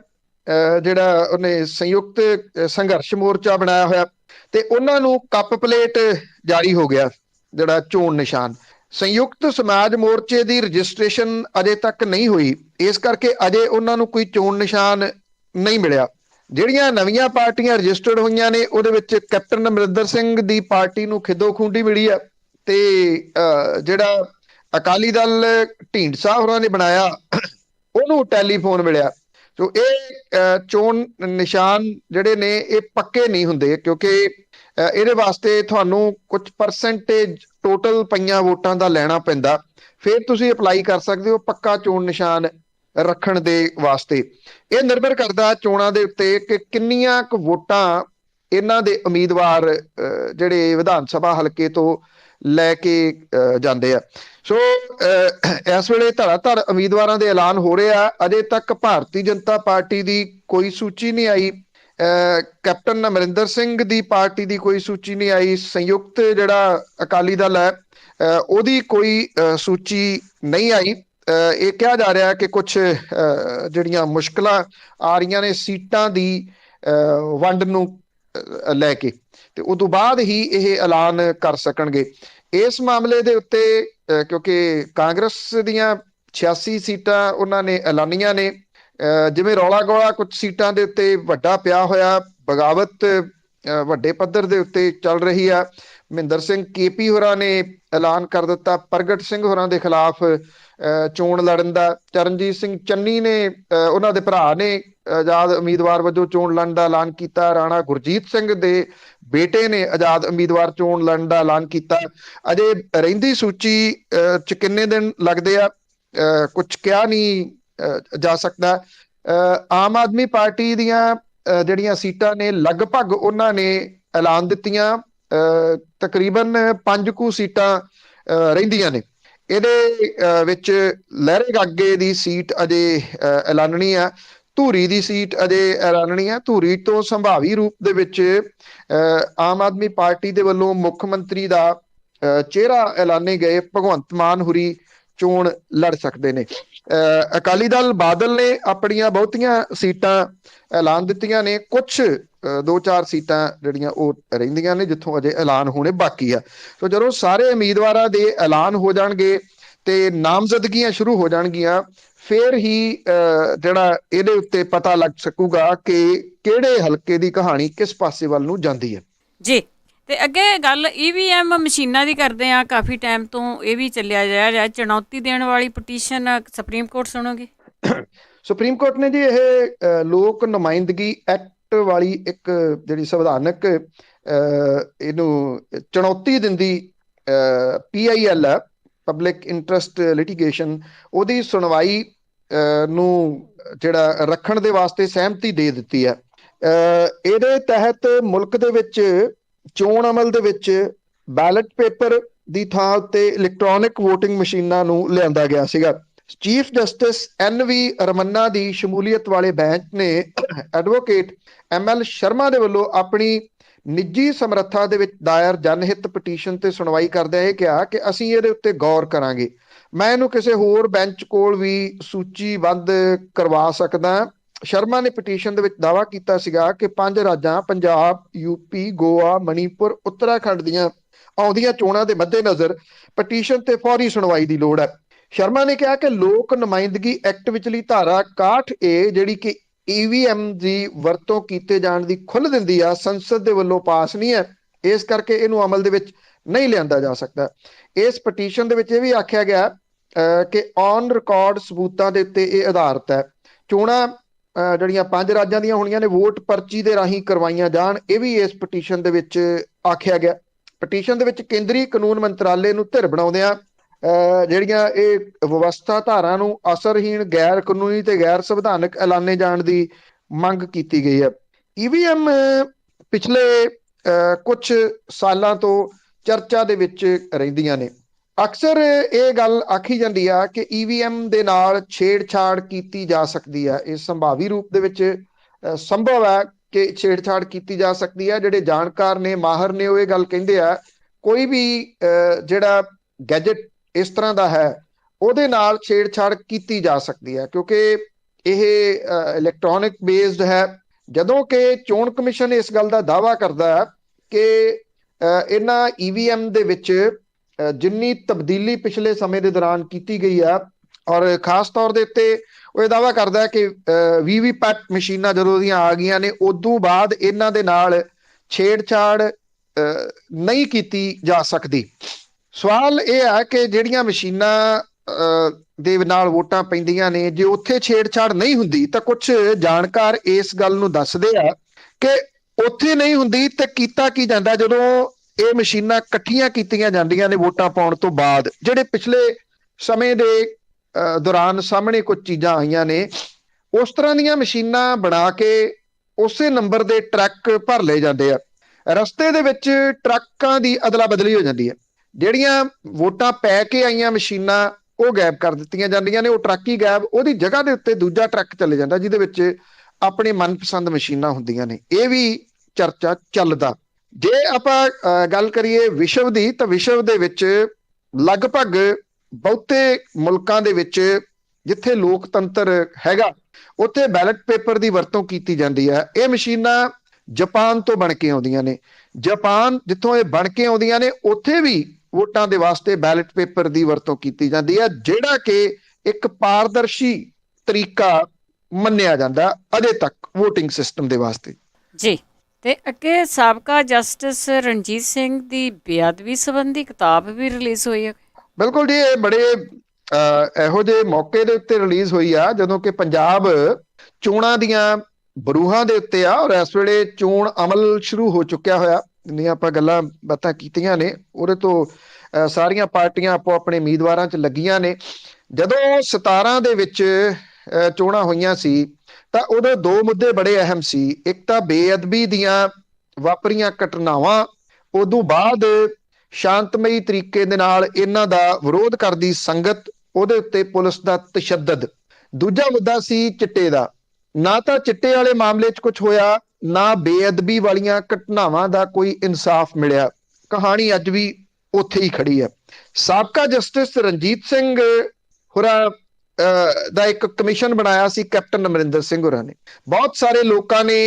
ਜਿਹੜਾ ਉਹਨੇ ਸੰਯੁਕਤ ਸੰਘਰਸ਼ ਮੋਰਚਾ ਬਣਾਇਆ ਹੋਇਆ, ਤੇ ਉਹਨਾਂ ਨੂੰ ਕੱਪ ਪਲੇਟ ਜਾਰੀ ਹੋ ਗਿਆ ਜਿਹੜਾ ਚੋਣ ਨਿਸ਼ਾਨ। ਸੰਯੁਕਤ ਸਮਾਜ ਮੋਰਚੇ ਦੀ ਰਜਿਸਟ੍ਰੇਸ਼ਨ ਅਜੇ ਤੱਕ ਨਹੀਂ ਹੋਈ, ਇਸ ਕਰਕੇ ਅਜੇ ਉਹਨਾਂ ਨੂੰ ਕੋਈ ਚੋਣ ਨਿਸ਼ਾਨ ਨਹੀਂ ਮਿਲਿਆ। ਜਿਹੜੀਆਂ ਨਵੀਆਂ ਪਾਰਟੀਆਂ ਰਜਿਸਟਰਡ ਹੋਈਆਂ ਨੇ ਉਹਦੇ ਵਿੱਚ ਕੈਪਟਨ ਅਮਰਿੰਦਰ ਸਿੰਘ ਦੀ ਪਾਰਟੀ ਨੂੰ ਖਿੱਦੋ ਖੂੰਡੀ ਮਿਲੀ ਆ, ਤੇ ਜਿਹੜਾ ਅਕਾਲੀ ਦਲ ਢੀਂਡਸਾ ਹੋਰਾਂ ਨੇ ਬਣਾਇਆ ਉਹਨੂੰ ਟੈਲੀਫੋਨ ਮਿਲਿਆ। ਸੋ ਇਹ ਚੋਣ ਨਿਸ਼ਾਨ ਜਿਹੜੇ ਨੇ ਇਹ ਪੱਕੇ ਨਹੀਂ ਹੁੰਦੇ, ਕਿਉਂਕਿ ਇਹਦੇ ਵਾਸਤੇ ਤੁਹਾਨੂੰ ਕੁਝ ਪਰਸੈਂਟੇਜ ਟੋਟਲ ਪਈਆਂ ਵੋਟਾਂ ਦਾ ਲੈਣਾ ਪੈਂਦਾ, ਫਿਰ ਤੁਸੀਂ ਅਪਲਾਈ ਕਰ ਸਕਦੇ ਹੋ ਪੱਕਾ ਚੋਣ ਨਿਸ਼ਾਨ ਰੱਖਣ ਦੇ ਵਾਸਤੇ। ਇਹ ਨਿਰਭਰ ਕਰਦਾ ਚੋਣਾਂ ਦੇ ਉੱਤੇ ਕਿ ਕਿੰਨੀਆਂ ਕੁ ਵੋਟਾਂ ਇਹਨਾਂ ਦੇ ਉਮੀਦਵਾਰ ਜਿਹੜੇ ਵਿਧਾਨ ਸਭਾ ਹਲਕੇ ਤੋਂ ਲੈ ਕੇ ਜਾਂਦੇ ਆ। ਸੋ ਇਸ ਵੇਲੇ ਧੜਾ ਉਮੀਦਵਾਰਾਂ ਦੇ ਐਲਾਨ ਹੋ ਰਹੇ ਆ। ਅਜੇ ਤੱਕ ਭਾਰਤੀ ਜਨਤਾ ਪਾਰਟੀ ਦੀ ਕੋਈ ਸੂਚੀ ਨਹੀਂ ਆਈ, ਕੈਪਟਨ ਅਮਰਿੰਦਰ ਸਿੰਘ ਦੀ ਪਾਰਟੀ ਦੀ ਕੋਈ ਸੂਚੀ ਨਹੀਂ ਆਈ, ਸੰਯੁਕਤ ਜਿਹੜਾ ਅਕਾਲੀ ਦਲ ਹੈ ਉਹਦੀ ਕੋਈ ਸੂਚੀ ਨਹੀਂ ਆਈ। ਇਹ ਕਿਹਾ ਜਾ ਰਿਹਾ ਕਿ ਕੁਝ ਜਿਹੜੀਆਂ ਮੁਸ਼ਕਲਾਂ ਆ ਰਹੀਆਂ ਨੇ ਸੀਟਾਂ ਦੀ ਵੰਡ ਨੂੰ ਲੈ ਕੇ, ਤੇ ਉਦੋਂ ਬਾਅਦ ਹੀ ਇਹ ਐਲਾਨ ਕਰ ਸਕਣਗੇ ਇਸ ਮਾਮਲੇ ਦੇ ਉੱਤੇ, ਕਿਉਂਕਿ ਕਾਂਗਰਸ ਦੀਆਂ 86 ਸੀਟਾਂ ਉਹਨਾਂ ਨੇ ਐਲਾਨੀਆਂ ਨੇ, ਜਿਵੇਂ ਰੌਲਾ ਗੋਲਾ ਕੁਝ ਸੀਟਾਂ ਦੇ ਉੱਤੇ ਵੱਡਾ ਪਿਆ ਹੋਇਆ, ਬਗਾਵਤ ਵੱਡੇ ਪੱਧਰ ਦੇ ਉੱਤੇ ਚੱਲ ਰਹੀ ਆ। ਮਹਿੰਦਰ ਸਿੰਘ ਕੇਪੀ ਹੋਰਾਂ ਨੇ ਐਲਾਨ ਕਰ ਦਿੱਤਾ ਪ੍ਰਗਟ ਸਿੰਘ ਹੋਰਾਂ ਦੇ ਖਿਲਾਫ ਚੋਣ ਲੜਨ ਦਾ। ਚਰਨਜੀਤ ਸਿੰਘ ਚੰਨੀ ਨੇ ਉਹਨਾਂ ਦੇ ਭਰਾ ਨੇ ਆਜ਼ਾਦ ਉਮੀਦਵਾਰ ਵਜੋਂ ਚੋਣ ਲੜਨ ਦਾ ਐਲਾਨ ਕੀਤਾ। ਰਾਣਾ ਗੁਰਜੀਤ ਸਿੰਘ ਦੇ ਬੇਟੇ ਨੇ ਆਜ਼ਾਦ ਉਮੀਦਵਾਰ ਚੋਣ ਲੜਨ ਦਾ ਐਲਾਨ ਕੀਤਾ। ਅਜੇ ਰਹਿੰਦੀ ਸੂਚੀ ਚ ਕਿੰਨੇ ਦਿਨ ਲੱਗਦੇ ਆ ਕੁਝ ਕਿਹਾ ਨਹੀਂ ਜਾ ਸਕਦਾ। ਆਮ ਆਦਮੀ ਪਾਰਟੀ ਦੀਆਂ ਜਿਹੜੀਆਂ ਸੀਟਾਂ ਨੇ ਲਗਭਗ ਉਹਨਾਂ ਨੇ ਐਲਾਨ ਦਿੱਤੀਆਂ। ਤਕਰੀਬਨ 5 ਕੁ ਸੀਟਾਂ ਰਹਿੰਦੀਆਂ ਨੇ। ਇਹਦੇ ਵਿੱਚ ਲਹਿਰੇ ਗਾਗੇ ਦੀ ਸੀਟ ਅਜੇ ਐਲਾਨਣੀ ਆ। ਧੂਰੀ ਦੀ ਸੀਟ ਅਜੇ ਐਲਾਨਣੀ ਆ। ਧੂਰੀ ਤੋਂ ਸੰਭਾਵੀ ਰੂਪ ਦੇ ਵਿੱਚ ਆਮ ਆਦਮੀ ਪਾਰਟੀ ਦੇ ਵੱਲੋਂ ਮੁੱਖ ਮੰਤਰੀ ਦਾ ਚਿਹਰਾ ਐਲਾਨੇ ਗਏ ਭਗਵੰਤ ਮਾਨ ਹੁਰੀ ਚੋਣ ਲੜ ਸਕਦੇ ਨੇ। ਅਕਾਲੀ ਦਲ ਬਾਦਲ ਨੇ ਆਪਣੀਆਂ ਬਹੁਤੀਆਂ ਸੀਟਾਂ ਐਲਾਨ ਦਿੱਤੀਆਂ ਨੇ। ਕੁਝ 2-4 ਸੀਟਾਂ ਜਿਹੜੀਆਂ ਉਹ ਰਹਿੰਦੀਆਂ ਨੇ ਜਿੱਥੋਂ ਅਜੇ ਐਲਾਨ ਹੋਣੇ ਬਾਕੀ ਆ। ਸੋ ਜਦੋਂ ਸਾਰੇ ਉਮੀਦਵਾਰਾਂ ਦੇ ਐਲਾਨ ਹੋ ਜਾਣਗੇ ਤੇ ਨਾਮਜ਼ਦਗੀਆਂ ਸ਼ੁਰੂ ਹੋ ਜਾਣਗੀਆਂ, ਫਿਰ ਹੀ ਜਿਹੜਾ ਇਹਦੇ ਉੱਤੇ ਪਤਾ ਲੱਗ ਸਕੂਗਾ ਕਿ ਕਿਹੜੇ ਹਲਕੇ ਦੀ ਕਹਾਣੀ ਕਿਸ ਪਾਸੇ ਵੱਲ ਨੂੰ ਜਾਂਦੀ ਹੈ ਜੀ। ਤੇ ਅੱਗੇ ਗੱਲ EVM ਮਸ਼ੀਨਾਂ ਦੀ ਕਰਦੇ ਆ। ਕਾਫੀ ਟਾਈਮ ਤੋਂ ਇਹ ਵੀ ਚੱਲਿਆ ਜਾ ਰਿਹਾ। ਚੁਣੌਤੀ ਦੇਣ ਵਾਲੀ ਪਟੀਸ਼ਨ ਸੁਪਰੀਮ ਕੋਰਟ ਸੁਣੋਗੇ? ਸੁਪਰੀਮ ਕੋਰਟ ਨੇ ਜੀ ਇਹ ਲੋਕ ਨੁਮਾਇੰਦਗੀ ਐਕਟ ਵਾਲੀ ਇੱਕ ਜਿਹੜੀ ਸੰਵਿਧਾਨਕ ਇਹਨੂੰ ਚੁਣੌਤੀ ਦਿੰਦੀ PIL ਹੈ, ਪਬਲਿਕ ਇੰਟਰਸਟ ਲਿਟੀਗੇਸ਼ਨ, ਉਹਦੀ ਸੁਣਵਾਈ ਨੂੰ ਜਿਹੜਾ ਰੱਖਣ ਦੇ ਵਾਸਤੇ ਸਹਿਮਤੀ ਦੇ ਦਿੱਤੀ ਹੈ। ਇਹਦੇ ਤਹਿਤ ਮੁਲਕ ਦੇ ਵਿੱਚ ਚੋਣ ਅਮਲ ਦੇ ਵਿੱਚ ਬੈਲਟ ਪੇਪਰ ਦੀ ਥਾਂ ਉੱਤੇ ਇਲੈਕਟ੍ਰੋਨਿਕ ਵੋਟਿੰਗ ਮਸ਼ੀਨਾਂ ਨੂੰ ਲਿਆਂਦਾ ਗਿਆ ਸੀਗਾ। ਚੀਫ ਜਸਟਿਸ NV ਰਮੰਨਾ ਦੀ ਸ਼ਮੂਲੀਅਤ ਵਾਲੇ ਬੈਂਚ ਨੇ ਐਡਵੋਕੇਟ ML ਸ਼ਰਮਾ ਦੇ ਵੱਲੋਂ ਆਪਣੀ ਨਿੱਜੀ ਸਮਰੱਥਾ ਦੇ ਵਿੱਚ ਦਾਇਰ ਜਨਹਿਤ ਪਟੀਸ਼ਨ ਤੇ ਸੁਣਵਾਈ ਕਰਦਿਆਂ ਇਹ ਕਿਹਾ ਕਿ ਅਸੀਂ ਇਹਦੇ ਉੱਤੇ ਗੌਰ ਕਰਾਂਗੇ। ਮੈਂ ਇਹਨੂੰ ਕਿਸੇ ਹੋਰ ਬੈਂਚ ਕੋਲ ਵੀ ਸੂਚੀਬੱਧ ਕਰਵਾ ਸਕਦਾ। ਸ਼ਰਮਾ ਨੇ ਪਟੀਸ਼ਨ ਦੇ ਵਿੱਚ ਦਾਅਵਾ ਕੀਤਾ ਸੀਗਾ ਕਿ 5 ਰਾਜਾਂ ਪੰਜਾਬ, UP, ਗੋਆ, ਮਣੀਪੁਰ, ਉੱਤਰਾਖੰਡ ਦੀਆਂ ਆਉਂਦੀਆਂ ਚੋਣਾਂ ਦੇ ਮੱਦੇਨਜ਼ਰ ਪਟੀਸ਼ਨ ਤੇ ਫੌਰੀ ਸੁਣਵਾਈ ਦੀ ਲੋੜ ਹੈ। ਸ਼ਰਮਾ ਨੇ ਕਿਹਾ ਕਿ ਲੋਕ ਨੁਮਾਇੰਦਗੀ ਐਕਟ ਵਿਚਲੀ ਧਾਰਾ 61A ਜਿਹੜੀ ਕਿ EVM ਦੀ ਵਰਤੋਂ ਕੀਤੇ ਜਾਣ ਦੀ ਖੁੱਲ੍ਹ ਦਿੰਦੀ ਆ, ਸੰਸਦ ਦੇ ਵੱਲੋਂ ਪਾਸ ਨਹੀਂ ਹੈ। ਇਸ ਕਰਕੇ ਇਹਨੂੰ ਅਮਲ ਦੇ ਵਿੱਚ ਨਹੀਂ ਲਿਆਂਦਾ ਜਾ ਸਕਦਾ। ਇਸ ਪਟੀਸ਼ਨ ਦੇ ਵਿੱਚ ਇਹ ਵੀ ਆਖਿਆ ਗਿਆ ਕਿ ਔਨ ਰਿਕਾਰਡ ਸਬੂਤਾਂ ਦੇ ਉੱਤੇ ਇਹ ਆਧਾਰਿਤ ਹੈ। ਚੋਣਾਂ ਜਿਹੜੀਆਂ 5 ਰਾਜਾਂ ਦੀਆਂ ਹੋਣੀਆਂ ਨੇ ਵੋਟ ਪਰਚੀ ਦੇ ਰਾਹੀਂ ਕਰਵਾਈਆਂ ਜਾਣ, ਇਹ ਵੀ ਇਸ ਪਟੀਸ਼ਨ ਦੇ ਵਿੱਚ ਆਖਿਆ ਗਿਆ। ਪਟੀਸ਼ਨ ਦੇ ਵਿੱਚ ਕੇਂਦਰੀ ਕਾਨੂੰਨ ਮੰਤਰਾਲੇ ਨੂੰ ਧਿਰ ਬਣਾਉਂਦਿਆਂ ਜਿਹੜੀਆਂ ਇਹ ਵਿਵਸਥਾ ਧਾਰਾ ਨੂੰ ਅਸਰਹੀਣ, ਗੈਰ ਕਾਨੂੰਨੀ ਤੇ ਗੈਰ ਸੰਵਿਧਾਨਕ ਐਲਾਨੇ ਜਾਣ ਦੀ ਮੰਗ ਕੀਤੀ ਗਈ ਹੈ। EVM ਪਿਛਲੇ ਕੁਝ ਸਾਲਾਂ ਤੋਂ ਚਰਚਾ ਦੇ ਵਿੱਚ ਰਹਿੰਦੀਆਂ ਨੇ। ਅਕਸਰ ਇਹ ਗੱਲ ਆਖੀ ਜਾਂਦੀ ਆ ਕਿ EVM ਦੇ ਨਾਲ ਛੇੜਛਾੜ ਕੀਤੀ ਜਾ ਸਕਦੀ ਹੈ। ਇਹ ਸੰਭਾਵੀ ਰੂਪ ਦੇ ਵਿੱਚ ਸੰਭਵ ਹੈ ਕਿ ਛੇੜਛਾੜ ਕੀਤੀ ਜਾ ਸਕਦੀ ਹੈ। ਜਿਹੜੇ ਜਾਣਕਾਰ ਨੇ, ਮਾਹਰ ਨੇ, ਉਹ ਇਹ ਗੱਲ ਕਹਿੰਦੇ ਆ ਕੋਈ ਵੀ ਜਿਹੜਾ ਗੈਜਟ ਇਸ ਤਰ੍ਹਾਂ ਦਾ ਹੈ ਉਹਦੇ ਨਾਲ ਛੇੜਛਾੜ ਕੀਤੀ ਜਾ ਸਕਦੀ ਹੈ ਕਿਉਂਕਿ ਇਹ ਇਲੈਕਟ੍ਰੋਨਿਕ ਬੇਸਡ ਹੈ। ਜਦੋਂ ਕਿ ਚੋਣ ਕਮਿਸ਼ਨ ਇਸ ਗੱਲ ਦਾ ਦਾਅਵਾ ਕਰਦਾ ਹੈ ਕਿ ਇਹਨਾਂ EVM ਦੇ ਵਿੱਚ ਜਿੰਨੀ ਤਬਦੀਲੀ ਪਿਛਲੇ ਸਮੇਂ ਦੇ ਦੌਰਾਨ ਕੀਤੀ ਗਈ ਆ, ਔਰ ਖਾਸ ਤੌਰ ਦੇ ਉੱਤੇ ਉਹ ਇਹ ਦਾਅਵਾ ਕਰਦਾ ਕਿ VVPAT ਮਸ਼ੀਨਾਂ ਜਦੋਂ ਦੀਆਂ ਆ ਗਈਆਂ ਨੇ ਉਦੋਂ ਬਾਅਦ ਇਹਨਾਂ ਦੇ ਨਾਲ ਛੇੜਛਾੜ ਨਹੀਂ ਕੀਤੀ ਜਾ ਸਕਦੀ। ਸਵਾਲ ਇਹ ਹੈ ਕਿ ਜਿਹੜੀਆਂ ਮਸ਼ੀਨਾਂ ਦੇ ਨਾਲ ਵੋਟਾਂ ਪੈਂਦੀਆਂ ਨੇ, ਜੇ ਉੱਥੇ ਛੇੜਛਾੜ ਨਹੀਂ ਹੁੰਦੀ ਤਾਂ ਕੁਝ ਜਾਣਕਾਰ ਇਸ ਗੱਲ ਨੂੰ ਦੱਸਦੇ ਆ ਕਿ ਉੱਥੇ ਨਹੀਂ ਹੁੰਦੀ ਤੇ ਕੀਤਾ ਕੀ ਜਾਂਦਾ ਜਦੋਂ ਇਹ ਮਸ਼ੀਨਾਂ ਇਕੱਠੀਆਂ ਕੀਤੀਆਂ ਜਾਂਦੀਆਂ ਨੇ ਵੋਟਾਂ ਪਾਉਣ ਤੋਂ ਬਾਅਦ। ਜਿਹੜੇ ਪਿਛਲੇ ਸਮੇਂ ਦੇ ਦੌਰਾਨ ਸਾਹਮਣੇ ਕੁਝ ਚੀਜ਼ਾਂ ਆਈਆਂ ਨੇ, ਉਸ ਤਰ੍ਹਾਂ ਦੀਆਂ ਮਸ਼ੀਨਾਂ ਬਣਾ ਕੇ ਉਸੇ ਨੰਬਰ ਦੇ ਟਰੱਕ ਭਰ ਲਏ ਜਾਂਦੇ ਆ। ਰਸਤੇ ਦੇ ਵਿੱਚ ਟਰੱਕਾਂ ਦੀ ਅਦਲਾ ਬਦਲੀ ਹੋ ਜਾਂਦੀ ਹੈ। ਜਿਹੜੀਆਂ ਵੋਟਾਂ ਪੈ ਕੇ ਆਈਆਂ ਮਸ਼ੀਨਾਂ ਉਹ ਗਾਇਬ ਕਰ ਦਿੱਤੀਆਂ ਜਾਂਦੀਆਂ ਨੇ। ਉਹ ਟਰੱਕ ਹੀ ਗਾਇਬ, ਉਹਦੀ ਜਗ੍ਹਾ ਦੇ ਉੱਤੇ ਦੂਜਾ ਟਰੱਕ ਚੱਲੇ ਜਾਂਦਾ ਜਿਹਦੇ ਵਿੱਚ ਆਪਣੇ ਮਨਪਸੰਦ ਮਸ਼ੀਨਾਂ ਹੁੰਦੀਆਂ ਨੇ। ਇਹ ਵੀ ਚਰਚਾ ਚੱਲਦਾ। ਜੇ ਆਪਾਂ ਗੱਲ ਕਰੀਏ ਵਿਸ਼ਵ ਦੀ, ਤਾਂ ਵਿਸ਼ਵ ਦੇ ਵਿੱਚ ਲਗਭਗ ਬਹੁਤੇ ਮੁਲਕਾਂ ਦੇ ਵਿੱਚ ਜਿੱਥੇ ਲੋਕਤੰਤਰ ਹੈਗਾ ਉੱਥੇ ਬੈਲਟ ਪੇਪਰ ਦੀ ਵਰਤੋਂ ਕੀਤੀ ਜਾਂਦੀ ਹੈ। ਇਹ ਮਸ਼ੀਨਾਂ ਜਾਪਾਨ ਤੋਂ ਬਣ ਕੇ ਆਉਂਦੀਆਂ ਨੇ। ਜਾਪਾਨ ਜਿੱਥੋਂ ਇਹ ਬਣ ਕੇ ਆਉਂਦੀਆਂ ਨੇ ਉੱਥੇ ਵੀ ਵੋਟਾਂ ਦੇ ਵਾਸਤੇ ਬੈਲਟ ਪੇਪਰ ਦੀ ਵਰਤੋਂ ਕੀਤੀ ਜਾਂਦੀ ਹੈ, ਜਿਹੜਾ ਕਿ ਇੱਕ ਪਾਰਦਰਸ਼ੀ ਤਰੀਕਾ ਮੰਨਿਆ ਜਾਂਦਾ ਅਜੇ ਤੱਕ ਵੋਟਿੰਗ ਸਿਸਟਮ ਦੇ ਵਾਸਤੇ। ਜੀ, ਤੇ ਅੱਗੇ ਸਾਬਕਾ ਜਸਟਿਸ ਰਣਜੀਤ ਸਿੰਘ ਦੀ ਬੇਅਦਬੀ ਸੰਬੰਧੀ ਕਿਤਾਬ ਵੀ ਰਿਲੀਜ਼ ਹੋਈ ਹੈ। ਬਿਲਕੁਲ ਜੀ, ਇਹ ਬੜੇ ਇਹੋ ਜਿਹੇ ਮੌਕੇ ਦੇ ਉੱਤੇ ਰਿਲੀਜ਼ ਹੋਈ ਆ ਜਦੋਂ ਕਿ ਪੰਜਾਬ ਚੋਣਾਂ ਦੀਆਂ ਬਰੂਹਾਂ ਦੇ ਉੱਤੇ ਆ, ਔਰ ਇਸ ਵੇਲੇ ਚੋਣ ਅਮਲ ਸ਼ੁਰੂ ਹੋ ਚੁੱਕਿਆ ਹੋਇਆ। ਜਿੰਨੀਆਂ ਆਪਾਂ ਗੱਲਾਂ ਬਾਤਾਂ ਕੀਤੀਆਂ ਨੇ ਉਹਦੇ ਤੋਂ ਸਾਰੀਆਂ ਪਾਰਟੀਆਂ ਆਪੋ ਆਪਣੇ ਉਮੀਦਵਾਰਾਂ 'ਚ ਲੱਗੀਆਂ ਨੇ। ਜਦੋਂ 17 ਦੇ ਵਿੱਚ ਚੋਣਾਂ ਹੋਈਆਂ ਸੀ ਤਾਂ ਉਹਦੇ ਦੋ ਮੁੱਦੇ ਬੜੇ ਅਹਿਮ ਸੀ। ਇੱਕ ਤਾਂ ਬੇਅਦਬੀ ਦੀਆਂ ਵਾਪਰੀਆਂ ਘਟਨਾਵਾਂ, ਉਦੋਂ ਬਾਅਦ ਸ਼ਾਂਤਮਈ ਤਰੀਕੇ ਦੇ ਨਾਲ ਇਹਨਾਂ ਦਾ ਵਿਰੋਧ ਕਰਦੀ ਸੰਗਤ, ਉਹਦੇ ਉੱਤੇ ਪੁਲਿਸ ਦਾ ਤਸ਼ੱਦਦ। ਦੂਜਾ ਮੁੱਦਾ ਸੀ ਚਿੱਟੇ ਦਾ। ਨਾ ਤਾਂ ਚਿੱਟੇ ਵਾਲੇ ਮਾਮਲੇ 'ਚ ਕੁਝ ਹੋਇਆ, ਨਾ ਬੇਅਦਬੀ ਵਾਲੀਆਂ ਘਟਨਾਵਾਂ ਦਾ ਕੋਈ ਇਨਸਾਫ ਮਿਲਿਆ। ਕਹਾਣੀ ਅੱਜ ਵੀ ਉੱਥੇ ਹੀ ਖੜੀ ਹੈ। ਸਾਬਕਾ ਜਸਟਿਸ ਰਣਜੀਤ ਸਿੰਘ ਹੋਰਾਂ ਦਾ ਇੱਕ ਕਮਿਸ਼ਨ ਬਣਾਇਆ ਸੀ ਕੈਪਟਨ ਅਮਰਿੰਦਰ ਸਿੰਘ ਹੋਰਾਂ ਨੇ। ਬਹੁਤ ਸਾਰੇ ਲੋਕਾਂ ਨੇ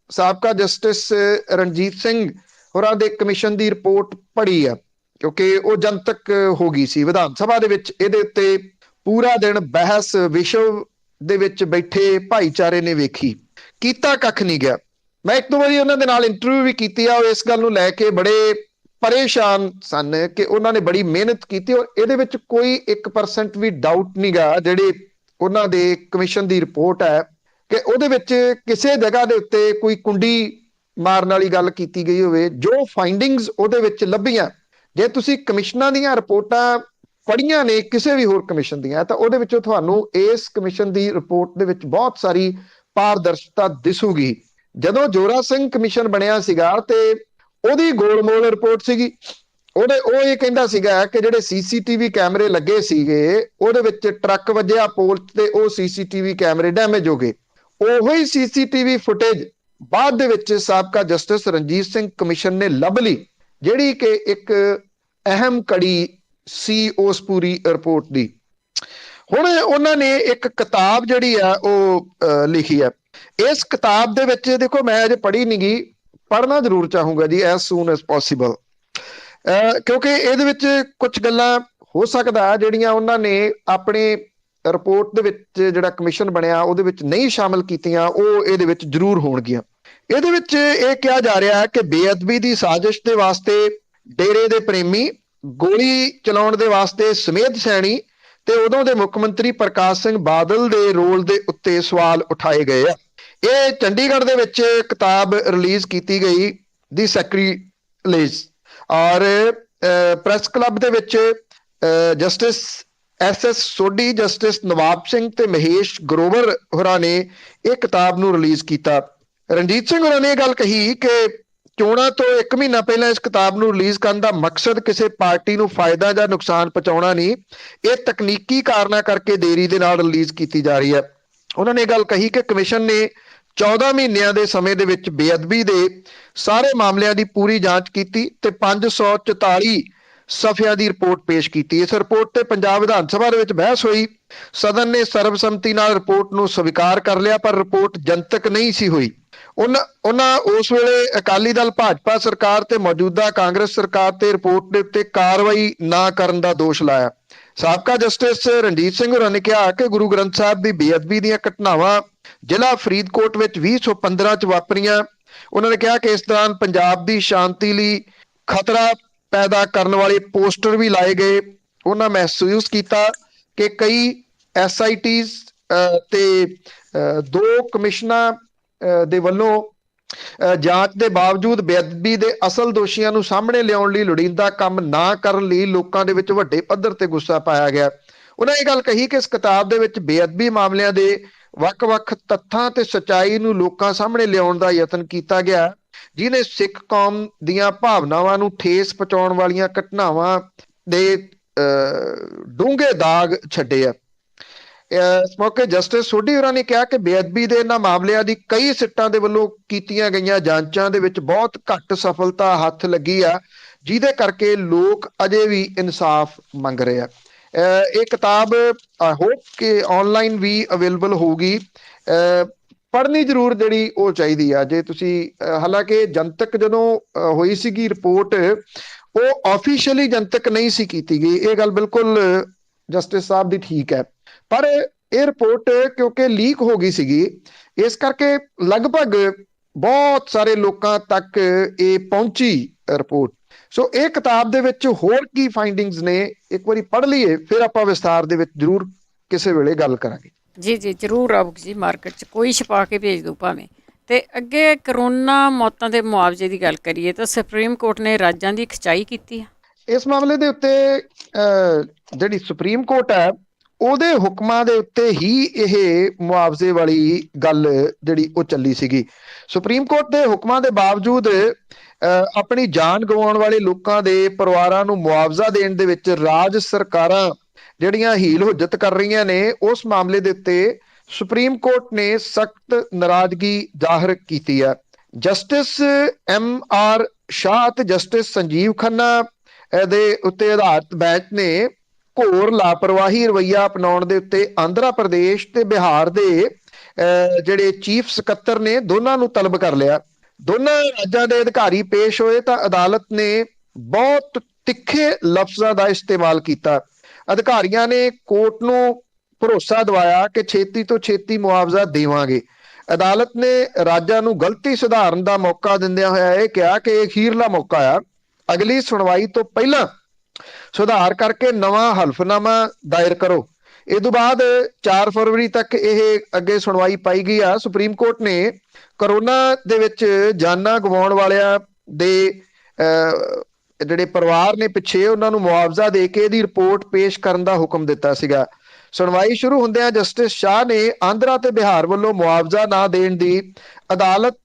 ਸਾਬਕਾ ਜਸਟਿਸ ਰਣਜੀਤ ਸਿੰਘ ਹੋਰਾਂ ਦੇ ਕਮਿਸ਼ਨ ਦੀ ਰਿਪੋਰਟ ਪੜ੍ਹੀ ਆ, ਕਿਉਂਕਿ ਉਹ ਜਨਤਕ ਹੋ ਗਈ ਸੀ ਵਿਧਾਨ ਸਭਾ ਦੇ ਵਿੱਚ। ਇਹਦੇ ਉੱਤੇ ਪੂਰਾ ਦਿਨ ਬਹਿਸ ਵਿਸ਼ਵ ਦੇ ਵਿੱਚ ਬੈਠੇ ਭਾਈਚਾਰੇ ਨੇ ਵੇਖੀ, ਕੀਤਾ ਕੱਖ ਨਹੀਂ ਗਿਆ। ਮੈਂ ਇੱਕ ਦੋ ਵਾਰੀ ਉਹਨਾਂ ਦੇ ਨਾਲ ਇੰਟਰਵਿਊ ਵੀ ਕੀਤੀ ਆ, ਉਹ ਇਸ ਗੱਲ ਨੂੰ ਲੈ ਕੇ ਬੜੇ ਪਰੇਸ਼ਾਨ ਸਨ ਕਿ ਉਹਨਾਂ ਨੇ ਬੜੀ ਮਿਹਨਤ ਕੀਤੀ ਔਰ ਇਹਦੇ ਵਿੱਚ ਕੋਈ 1% ਵੀ ਡਾਊਟ ਨਹੀਂ ਗਾ। ਜਿਹੜੇ ਉਹਨਾਂ ਦੇ ਕਮਿਸ਼ਨ ਦੀ ਰਿਪੋਰਟ ਹੈ ਕਿ ਉਹਦੇ ਵਿੱਚ ਕਿਸੇ ਜਗ੍ਹਾ ਦੇ ਉੱਤੇ ਕੋਈ ਕੁੰਡੀ ਮਾਰਨ ਵਾਲੀ ਗੱਲ ਕੀਤੀ ਗਈ ਹੋਵੇ। ਜੋ ਫਾਈਂਡਿੰਗਸ ਉਹਦੇ ਵਿੱਚ ਲੱਭੀਆਂ, ਜੇ ਤੁਸੀਂ ਕਮਿਸ਼ਨਾਂ ਦੀਆਂ ਰਿਪੋਰਟਾਂ ਪੜ੍ਹੀਆਂ ਨੇ ਕਿਸੇ ਵੀ ਹੋਰ ਕਮਿਸ਼ਨ ਦੀਆਂ, ਤਾਂ ਉਹਦੇ ਵਿੱਚੋਂ ਤੁਹਾਨੂੰ ਇਸ ਕਮਿਸ਼ਨ ਦੀ ਰਿਪੋਰਟ ਦੇ ਵਿੱਚ ਬਹੁਤ ਸਾਰੀ ਪਾਰਦਰਸ਼ਤਾ ਦਿਸੂਗੀ। ਜਦੋਂ ਜੋਰਾ ਸਿੰਘ ਕਮਿਸ਼ਨ ਬਣਿਆ ਸੀਗਾ ਤੇ ਉਹਦੀ ਗੋਲਮੋਲ ਰਿਪੋਰਟ ਸੀਗੀ। ਉਹ ਇਹ ਕਹਿੰਦਾ ਸੀਗਾ ਕਿ ਜਿਹੜੇ ਸੀਸੀਟੀਵੀ ਕੈਮਰੇ ਲੱਗੇ ਸੀਗੇ ਉਹਦੇ ਵਿੱਚ ਟਰੱਕ ਵੱਜਿਆ ਪੋਲ ਤੇ ਉਹ ਸੀਸੀਟੀਵੀ ਕੈਮਰੇ ਡੈਮੇਜ ਹੋ ਗਏ। ਉਹੀ ਸੀਸੀਟੀਵੀ ਫੁਟੇਜ ਬਾਅਦ ਦੇ ਵਿੱਚ ਸਾਬਕਾ ਜਸਟਿਸ ਰਣਜੀਤ ਸਿੰਘ ਕਮਿਸ਼ਨ ਨੇ ਲੱਭ ਲਈ, ਜਿਹੜੀ ਕਿ ਇੱਕ ਅਹਿਮ ਕੜੀ ਸੀ ਉਸ ਪੂਰੀ ਰਿਪੋਰਟ ਦੀ। ਹੁਣ ਉਹਨਾਂ ਨੇ ਇੱਕ ਕਿਤਾਬ ਜਿਹੜੀ ਆ ਉਹ ਲਿਖੀ ਆ। ਇਸ ਕਿਤਾਬ ਦੇ ਵਿੱਚ ਦੇਖੋ, ਮੈਂ ਅਜੇ ਪੜ੍ਹੀ ਨਹੀਂ ਗਈ, ਪੜ੍ਹਨਾ ਜ਼ਰੂਰ ਚਾਹੂੰਗਾ G as soon as possible, ਕਿਉਂਕਿ ਇਹਦੇ ਵਿੱਚ ਕੁਝ ਗੱਲਾਂ ਹੋ ਸਕਦਾ ਜਿਹੜੀਆਂ ਉਹਨਾਂ ਨੇ ਆਪਣੇ ਰਿਪੋਰਟ ਦੇ ਵਿੱਚ ਜਿਹੜਾ ਕਮਿਸ਼ਨ ਬਣਿਆ ਉਹਦੇ ਵਿੱਚ ਨਹੀਂ ਸ਼ਾਮਲ ਕੀਤੀਆਂ, ਉਹ ਇਹਦੇ ਵਿੱਚ ਜ਼ਰੂਰ ਹੋਣਗੀਆਂ। ਇਹਦੇ ਵਿੱਚ ਇਹ ਕਿਹਾ ਜਾ ਰਿਹਾ ਹੈ ਕਿ ਬੇਅਦਬੀ ਦੀ ਸਾਜ਼ਿਸ਼ ਦੇ ਵਾਸਤੇ ਡੇਰੇ ਦੇ ਪ੍ਰੇਮੀ, ਗੋਲੀ ਚਲਾਉਣ ਦੇ ਵਾਸਤੇ ਸਮੇਧ ਸੈਣੀ ਤੇ ਉਦੋਂ ਦੇ ਮੁੱਖ ਮੰਤਰੀ ਪ੍ਰਕਾਸ਼ ਸਿੰਘ ਬਾਦਲ ਦੇ ਰੋਲ ਦੇ ਉੱਤੇ ਸਵਾਲ ਉਠਾਏ ਗਏ ਆ। ਇਹ ਚੰਡੀਗੜ੍ਹ ਦੇ ਵਿੱਚ ਕਿਤਾਬ ਰਿਲੀਜ਼ ਕੀਤੀ ਗਈ ਦੀ ਸੈਕਰੀਲੇਜ, ਔਰ ਪ੍ਰੈਸ ਕਲੱਬ ਦੇ ਵਿੱਚ ਜਸਟਿਸ SS ਸੋਢੀ, ਜਸਟਿਸ ਨਵਾਬ ਸਿੰਘ ਤੇ ਮਹੇਸ਼ ਗਰੋਵਰ ਹੋਰਾਂ ਨੇ ਇਹ ਕਿਤਾਬ ਨੂੰ ਰਿਲੀਜ਼ ਕੀਤਾ। ਰਣਜੀਤ ਸਿੰਘ ਹੋਰਾਂ ਨੇ ਇਹ ਗੱਲ ਕਹੀ ਕਿ ਚੋਣਾਂ ਤੋਂ 1 ਮਹੀਨਾ ਪਹਿਲਾਂ ਇਸ ਕਿਤਾਬ ਨੂੰ ਰਿਲੀਜ਼ ਕਰਨ ਦਾ ਮਕਸਦ ਕਿਸੇ ਪਾਰਟੀ ਨੂੰ ਫਾਇਦਾ ਜਾਂ ਨੁਕਸਾਨ ਪਹੁੰਚਾਉਣਾ ਨਹੀਂ, ਇਹ ਤਕਨੀਕੀ ਕਾਰਨਾਂ ਕਰਕੇ ਦੇਰੀ ਦੇ ਨਾਲ ਰਿਲੀਜ਼ ਕੀਤੀ ਜਾ ਰਹੀ ਹੈ। ਉਹਨਾਂ ਨੇ ਇਹ ਗੱਲ ਕਹੀ ਕਿ ਕਮਿਸ਼ਨ ਨੇ 14 ਮਹੀਨਿਆਂ ਦੇ ਸਮੇਂ ਦੇ ਵਿੱਚ ਬੇਅਦਬੀ ਦੇ ਸਾਰੇ ਮਾਮਲਿਆਂ ਦੀ ਪੂਰੀ ਜਾਂਚ ਕੀਤੀ ਤੇ 544 ਸਫ਼ਿਆਂ ਦੀ ਰਿਪੋਰਟ ਪੇਸ਼ ਕੀਤੀ। ਇਸ ਰਿਪੋਰਟ ਤੇ ਪੰਜਾਬ ਵਿਧਾਨ ਸਭਾ ਦੇ ਵਿੱਚ ਬਹਿਸ ਹੋਈ। ਸਦਨ ਨੇ ਸਰਬਸੰਮਤੀ ਨਾਲ ਰਿਪੋਰਟ ਨੂੰ ਸਵੀਕਾਰ ਕਰ ਲਿਆ, ਪਰ ਰਿਪੋਰਟ ਜਨਤਕ ਨਹੀਂ ਸੀ ਹੋਈ। ਉਹਨਾਂ ਉਸ ਵੇਲੇ ਅਕਾਲੀ ਦਲ ਭਾਜਪਾ ਸਰਕਾਰ ਤੇ ਮੌਜੂਦਾ ਕਾਂਗਰਸ ਸਰਕਾਰ ਤੇ ਰਿਪੋਰਟ ਦੇ ਉੱਤੇ ਕਾਰਵਾਈ ਨਾ ਕਰਨ ਦਾ ਦੋਸ਼ ਲਾਇਆ। ਸਾਬਕਾ ਜਸਟਿਸ ਰਣਜੀਤ ਸਿੰਘ ਹੋਰਾਂ ਨੇ ਕਿਹਾ ਕਿ ਗੁਰੂ ਗ੍ਰੰਥ ਸਾਹਿਬ ਦੀ ਬੇਅਦਬੀ ਦੀਆਂ ਘਟਨਾਵਾਂ ਜ਼ਿਲ੍ਹਾ ਫਰੀਦਕੋਟ ਵਿੱਚ 2015 ਚ ਵਾਪਰੀਆਂ। ਉਹਨਾਂ ਨੇ ਕਿਹਾ ਕਿ ਇਸ ਦੌਰਾਨ ਪੰਜਾਬ ਦੀ ਸ਼ਾਂਤੀ ਲਈ ਖਤਰਾ ਪੈਦਾ ਕਰਨ ਵਾਲੇ ਪੋਸਟਰ ਵੀ ਲਾਏ ਗਏ। ਉਹਨਾਂ ਮਹਿਸੂਸ ਕੀਤਾ ਕਿ ਕਈ SITs ਤੇ 2 ਕਮਿਸ਼ਨਾਂ ਦੇ ਵੱਲੋਂ ਜਾਂਚ ਦੇ ਬਾਵਜੂਦ ਬੇਅਦਬੀ ਦੇ ਅਸਲ ਦੋਸ਼ੀਆਂ ਨੂੰ ਸਾਹਮਣੇ ਲਿਆਉਣ ਲਈ ਲੋੜੀਂਦਾ ਕੰਮ ਨਾ ਕਰਨ ਲਈ ਲੋਕਾਂ ਦੇ ਵਿੱਚ ਵੱਡੇ ਪੱਧਰ ਤੇ ਗੁੱਸਾ ਪਾਇਆ ਗਿਆ। ਉਹਨਾਂ ਇਹ ਗੱਲ ਕਹੀ ਕਿ ਇਸ ਕਿਤਾਬ ਦੇ ਵਿੱਚ ਬੇਅਦਬੀ ਮਾਮਲਿਆਂ ਦੇ ਵੱਖ-ਵੱਖ ਤੱਥਾਂ ਤੇ ਸੱਚਾਈ ਨੂੰ ਲੋਕਾਂ ਸਾਹਮਣੇ ਲਿਆਉਣ ਦਾ ਯਤਨ ਕੀਤਾ ਗਿਆ, ਜਿਹਨੇ ਸਿੱਖ ਕੌਮ ਦੀਆਂ ਭਾਵਨਾਵਾਂ ਨੂੰ ਠੇਸ ਪਹੁੰਚਾਉਣ ਵਾਲੀਆਂ ਘਟਨਾਵਾਂ ਦੇ ਡੂੰਘੇ ਦਾਗ ਛੱਡੇ ਆ। ਇਸ ਮੌਕੇ ਜਸਟਿਸ ਸੋਢੀ ਹੋਰਾਂ ਨੇ ਕਿਹਾ ਕਿ ਬੇਅਦਬੀ ਦੇ ਇਹਨਾਂ ਮਾਮਲਿਆਂ ਦੀ ਕਈ ਸਿੱਟਾਂ ਦੇ ਵੱਲੋਂ ਕੀਤੀਆਂ ਗਈਆਂ ਜਾਂਚਾਂ ਦੇ ਵਿੱਚ ਬਹੁਤ ਘੱਟ ਸਫਲਤਾ ਹੱਥ ਲੱਗੀ ਆ, ਜਿਹਦੇ ਕਰਕੇ ਲੋਕ ਅਜੇ ਵੀ ਇਨਸਾਫ ਮੰਗ ਰਹੇ ਆ। ਇਹ ਕਿਤਾਬ ਆਈ ਹੋਪ ਕਿ ਆਨਲਾਈਨ ਵੀ ਅਵੇਲੇਬਲ ਹੋਊਗੀ। ਪੜ੍ਹਨੀ ਜ਼ਰੂਰ ਜਿਹੜੀ ਉਹ ਚਾਹੀਦੀ ਆ। ਜੇ ਤੁਸੀਂ ਹਾਲਾਂਕਿ ਜਨਤਕ ਜਦੋਂ ਹੋਈ ਸੀਗੀ ਰਿਪੋਰਟ, ਉਹ ਆਫੀਸ਼ੀਅਲੀ ਜਨਤਕ ਨਹੀਂ ਸੀ ਕੀਤੀ ਗਈ, ਇਹ ਗੱਲ ਬਿਲਕੁਲ ਜਸਟਿਸ ਸਾਹਿਬ ਦੀ ਠੀਕ ਹੈ, ਪਰ ਇਹ ਰਿਪੋਰਟ ਕਿਉਂਕਿ ਲੀਕ ਹੋ ਗਈ ਸੀਗੀ, ਇਸ ਕਰਕੇ ਲਗਭਗ ਬਹੁਤ ਸਾਰੇ ਲੋਕਾਂ ਤੱਕ ਇਹ ਪਹੁੰਚੀ ਰਿਪੋਰਟ। ਸੋ ਇਹ ਕਿਤਾਬ ਦੇ ਵਿੱਚ ਹੋਰ ਕੀ ਫਾਈਂਡਿੰਗਸ ਨੇ, ਇੱਕ ਵਾਰੀ ਪੜ੍ਹ ਲਈਏ, ਫਿਰ ਆਪਾਂ ਵਿਸਥਾਰ ਦੇ ਵਿੱਚ ਜ਼ਰੂਰ ਕਿਸੇ ਵੇਲੇ ਗੱਲ ਕਰਾਂਗੇ। ਜੀ ਜੀ ਜ਼ਰੂਰ ਆਊਗੀ ਜੀ, ਮਾਰਕੀਟ 'ਚ ਕੋਈ ਛਪਾ ਕੇ ਭੇਜ ਦੂ ਭਾਵੇਂ। ਤੇ ਅੱਗੇ ਕਰੋਨਾ ਮੌਤਾਂ ਦੇ ਮੁਆਵਜ਼ੇ ਦੀ ਗੱਲ ਕਰੀਏ ਤਾਂ ਸੁਪਰੀਮ ਕੋਰਟ ਨੇ ਰਾਜਾਂ ਦੀ ਖਿਚਾਈ ਕੀਤੀ ਹੈ। ਇਸ ਮਾਮਲੇ ਦੇ ਉੱਤੇ ਜਿਹੜੀ ਸੁਪਰੀਮ ਕੋਰਟ ਹੈ ਉਹਦੇ ਹੁਕਮਾਂ ਦੇ ਉੱਤੇ ਹੀ ਇਹ ਮੁਆਵਜ਼ੇ ਵਾਲੀ ਗੱਲ ਜਿਹੜੀ ਉਹ ਚੱਲੀ ਸੀਗੀ। ਸੁਪਰੀਮ ਕੋਰਟ ਦੇ ਹੁਕਮਾਂ ਦੇ ਬਾਵਜੂਦ ਆਪਣੀ ਜਾਨ ਗਵਾਉਣ ਵਾਲੇ ਲੋਕਾਂ ਦੇ ਪਰਿਵਾਰਾਂ ਨੂੰ ਮੁਆਵਜ਼ਾ ਦੇਣ ਦੇ ਵਿੱਚ ਰਾਜ ਸਰਕਾਰਾਂ ਜਿਹੜੀਆਂ ਹੀਲ ਹੁੱਜਤ ਕਰ ਰਹੀਆਂ ਨੇ, ਉਸ ਮਾਮਲੇ ਦੇ ਉੱਤੇ ਸੁਪਰੀਮ ਕੋਰਟ ਨੇ ਸਖਤ ਨਾਰਾਜ਼ਗੀ ਜ਼ਾਹਰ ਕੀਤੀ ਹੈ। Justice M.R. ਸ਼ਾਹ ਤੇ ਜਸਟਿਸ ਸੰਜੀਵ ਖੰਨਾ ਦੇ ਉੱਤੇ ਆਧਾਰਿਤ ਬੈਂਚ ਨੇ ਘੋਰ ਲਾਪਰਵਾਹੀ ਰਵੱਈਆ ਅਪਣਾਉਣ ਦੇ ਉੱਤੇ ਆਂਧਰਾ ਪ੍ਰਦੇਸ਼ ਤੇ ਬਿਹਾਰ ਦੇ ਜਿਹੜੇ ਚੀਫ ਸਕੱਤਰ ਨੇ, ਦੋਨਾਂ ਨੂੰ ਤਲਬ ਕਰ ਲਿਆ। ਦੋਨਾਂ ਰਾਜਾਂ ਦੇ ਅਧਿਕਾਰੀ ਪੇਸ਼ ਹੋਏ ਤਾਂ ਅਦਾਲਤ ਨੇ ਬਹੁਤ ਤਿੱਖੇ ਲਫ਼ਜ਼ਾਂ ਦਾ ਇਸਤੇਮਾਲ ਕੀਤਾ। ਅਧਿਕਾਰੀਆਂ ਨੇ ਕੋਰਟ ਨੂੰ ਭਰੋਸਾ ਦਿਵਾਇਆ ਕਿ ਛੇਤੀ ਤੋਂ ਛੇਤੀ ਮੁਆਵਜ਼ਾ ਦੇਵਾਂਗੇ। ਅਦਾਲਤ ਨੇ ਰਾਜਾਂ ਨੂੰ ਗਲਤੀ ਸੁਧਾਰਨ ਦਾ ਮੌਕਾ ਦਿੰਦਿਆਂ ਹੋਇਆ ਇਹ ਕਿਹਾ ਕਿ ਇਹ ਅਖੀਰਲਾ ਮੌਕਾ ਆ, ਅਗਲੀ ਸੁਣਵਾਈ ਤੋਂ ਪਹਿਲਾਂ ਸੁਧਾਰ ਕਰਕੇ ਨਵਾਂ ਹਲਫਨਾਮਾ ਦਾਇਰ ਕਰੋ। ਇਹ ਤੋਂ ਬਾਅਦ 4 ਫਰਵਰੀ ਤੱਕ ਇਹ ਅੱਗੇ ਸੁਣਵਾਈ ਪਾਈ ਗਈ ਆ। ਸੁਪਰੀਮ ਕੋਰਟ ਨੇ ਕਰੋਨਾ ਦੇ ਵਿੱਚ ਜਾਨਾਂ ਗਵਾਉਣ ਵਾਲਿਆਂ ਦੇ ਜਿਹੜੇ ਪਰਿਵਾਰ ਨੇ ਪਿੱਛੇ, ਉਹਨਾਂ ਨੂੰ ਮੁਆਵਜ਼ਾ ਦੇ ਕੇ ਇਹਦੀ ਰਿਪੋਰਟ ਪੇਸ਼ ਕਰਨ ਦਾ ਹੁਕਮ ਦਿੱਤਾ ਸੀਗਾ। ਸੁਣਵਾਈ ਸ਼ੁਰੂ ਹੁੰਦਿਆਂ ਜਸਟਿਸ ਸ਼ਾਹ ਨੇ ਆਂਧਰਾ ਤੇ ਬਿਹਾਰ ਵੱਲੋਂ ਮੁਆਵਜ਼ਾ ਨਾ ਦੇਣ ਦੀ ਅਦਾਲਤ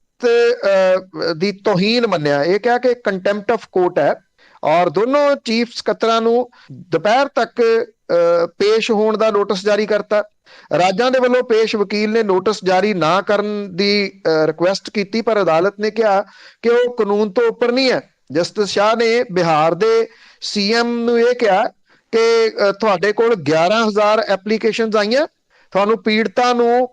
ਦੀ ਤੋਹੀਨ ਮੰਨਿਆ। ਇਹ ਕਿਹਾ ਕਿ ਕੰਟੈਂਪਟ ਆਫ ਕੋਰਟ ਹੈ ਔਰ ਦੋਨੋਂ ਚੀਫ ਸਕੱਤਰਾਂ ਨੂੰ ਦੁਪਹਿਰ ਤੱਕ ਪੇਸ਼ ਹੋਣ ਦਾ ਨੋਟਿਸ ਜਾਰੀ ਕਰਤਾ। ਰਾਜਾਂ ਦੇ ਵੱਲੋਂ ਪੇਸ਼ ਵਕੀਲ ਨੇ ਨੋਟਿਸ ਜਾਰੀ ਨਾ ਕਰਨ ਦੀ ਰਿਕੁਐਸਟ ਕੀਤੀ, ਪਰ ਅਦਾਲਤ ਨੇ ਕਿਹਾ ਕਿ ਉਹ ਕਾਨੂੰਨ ਤੋਂ ਉੱਪਰ ਨਹੀਂ ਹੈ। ਜਸਟਿਸ ਸ਼ਾਹ ਨੇ ਬਿਹਾਰ ਦੇ CM ਨੂੰ ਇਹ ਕਿਹਾ ਕਿ ਤੁਹਾਡੇ ਕੋਲ 11,000 ਐਪਲੀਕੇਸ਼ਨਸ ਆਈਆਂ, ਤੁਹਾਨੂੰ ਪੀੜਤਾਂ ਨੂੰ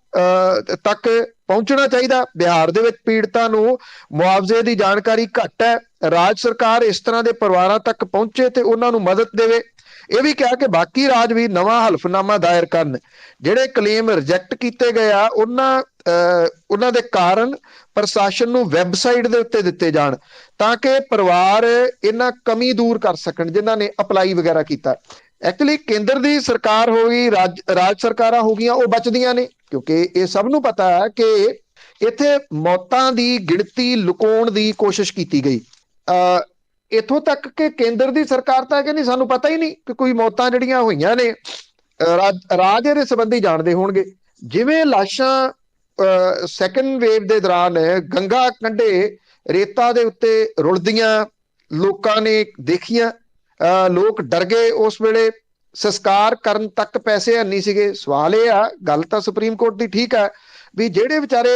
ਤੱਕ ਪਹੁੰਚਣਾ ਚਾਹੀਦਾ। ਬਿਹਾਰ ਦੇ ਵਿੱਚ ਪੀੜਤਾਂ ਨੂੰ ਮੁਆਵਜ਼ੇ ਦੀ ਜਾਣਕਾਰੀ ਘੱਟ ਹੈ। ਰਾਜ ਸਰਕਾਰ ਇਸ ਤਰ੍ਹਾਂ ਦੇ ਪਰਿਵਾਰਾਂ ਤੱਕ ਪਹੁੰਚੇ ਤੇ ਉਹਨਾਂ ਨੂੰ ਮਦਦ ਦੇਵੇ। ਇਹ ਵੀ ਕਿਹਾ ਕਿ ਬਾਕੀ ਰਾਜ ਵੀ ਨਵਾਂ ਹਲਫਨਾਮਾ ਦਾਇਰ ਕਰਨ। ਜਿਹੜੇ ਕਲੇਮ ਰਿਜੈਕਟ ਕੀਤੇ ਗਏ ਆ ਉਹਨਾਂ ਦੇ ਕਾਰਨ ਪ੍ਰਸ਼ਾਸਨ ਨੂੰ ਵੈਬਸਾਈਟ ਦੇ ਉੱਤੇ ਦਿੱਤੇ ਜਾਣ ਤਾਂ ਕਿ ਪਰਿਵਾਰ ਇਹਨਾਂ ਕਮੀ ਦੂਰ ਕਰ ਸਕਣ ਜਿਨ੍ਹਾਂ ਨੇ ਅਪਲਾਈ ਵਗੈਰਾ ਕੀਤਾ। ਐਕਚੁਅਲੀ ਕੇਂਦਰ ਦੀ ਸਰਕਾਰ ਹੋ ਗਈ, ਰਾਜ ਸਰਕਾਰਾਂ ਹੋ ਗਈਆਂ, ਉਹ ਬਚਦੀਆਂ ਨੇ, ਕਿਉਂਕਿ ਇਹ ਸਭ ਨੂੰ ਪਤਾ ਹੈ ਕਿ ਇੱਥੇ ਮੌਤਾਂ ਦੀ ਗਿਣਤੀ ਲੁਕਾਉਣ ਦੀ ਕੋਸ਼ਿਸ਼ ਕੀਤੀ ਗਈ। ਇੱਥੋਂ ਤੱਕ ਕਿ ਕੇਂਦਰ ਦੀ ਸਰਕਾਰ ਤਾਂ ਕਹਿੰਦੀ ਸਾਨੂੰ ਪਤਾ ਹੀ ਨਹੀਂ ਕਿ ਕੋਈ ਮੌਤਾਂ ਜਿਹੜੀਆਂ ਹੋਈਆਂ ਨੇ, ਰਾਜ ਇਹਦੇ ਸੰਬੰਧੀ ਜਾਣਦੇ ਹੋਣਗੇ। ਜਿਵੇਂ ਲਾਸ਼ਾਂ ਸੈਕੰਡ ਵੇਵ ਦੇ ਦੌਰਾਨ ਗੰਗਾ ਕੰਢੇ ਰੇਤਾ ਦੇ ਉੱਤੇ ਰੁਲਦੀਆਂ ਲੋਕਾਂ ਨੇ ਦੇਖੀਆਂ, ਲੋਕ ਡਰ ਗਏ। ਉਸ ਵੇਲੇ ਸੰਸਕਾਰ ਕਰਨ ਤੱਕ ਪੈਸੇ ਨਹੀਂ ਸੀਗੇ। ਸਵਾਲ ਇਹ ਆ, ਗੱਲ ਤਾਂ ਸੁਪਰੀਮ ਕੋਰਟ ਦੀ ਠੀਕ ਹੈ ਵੀ ਜਿਹੜੇ ਵਿਚਾਰੇ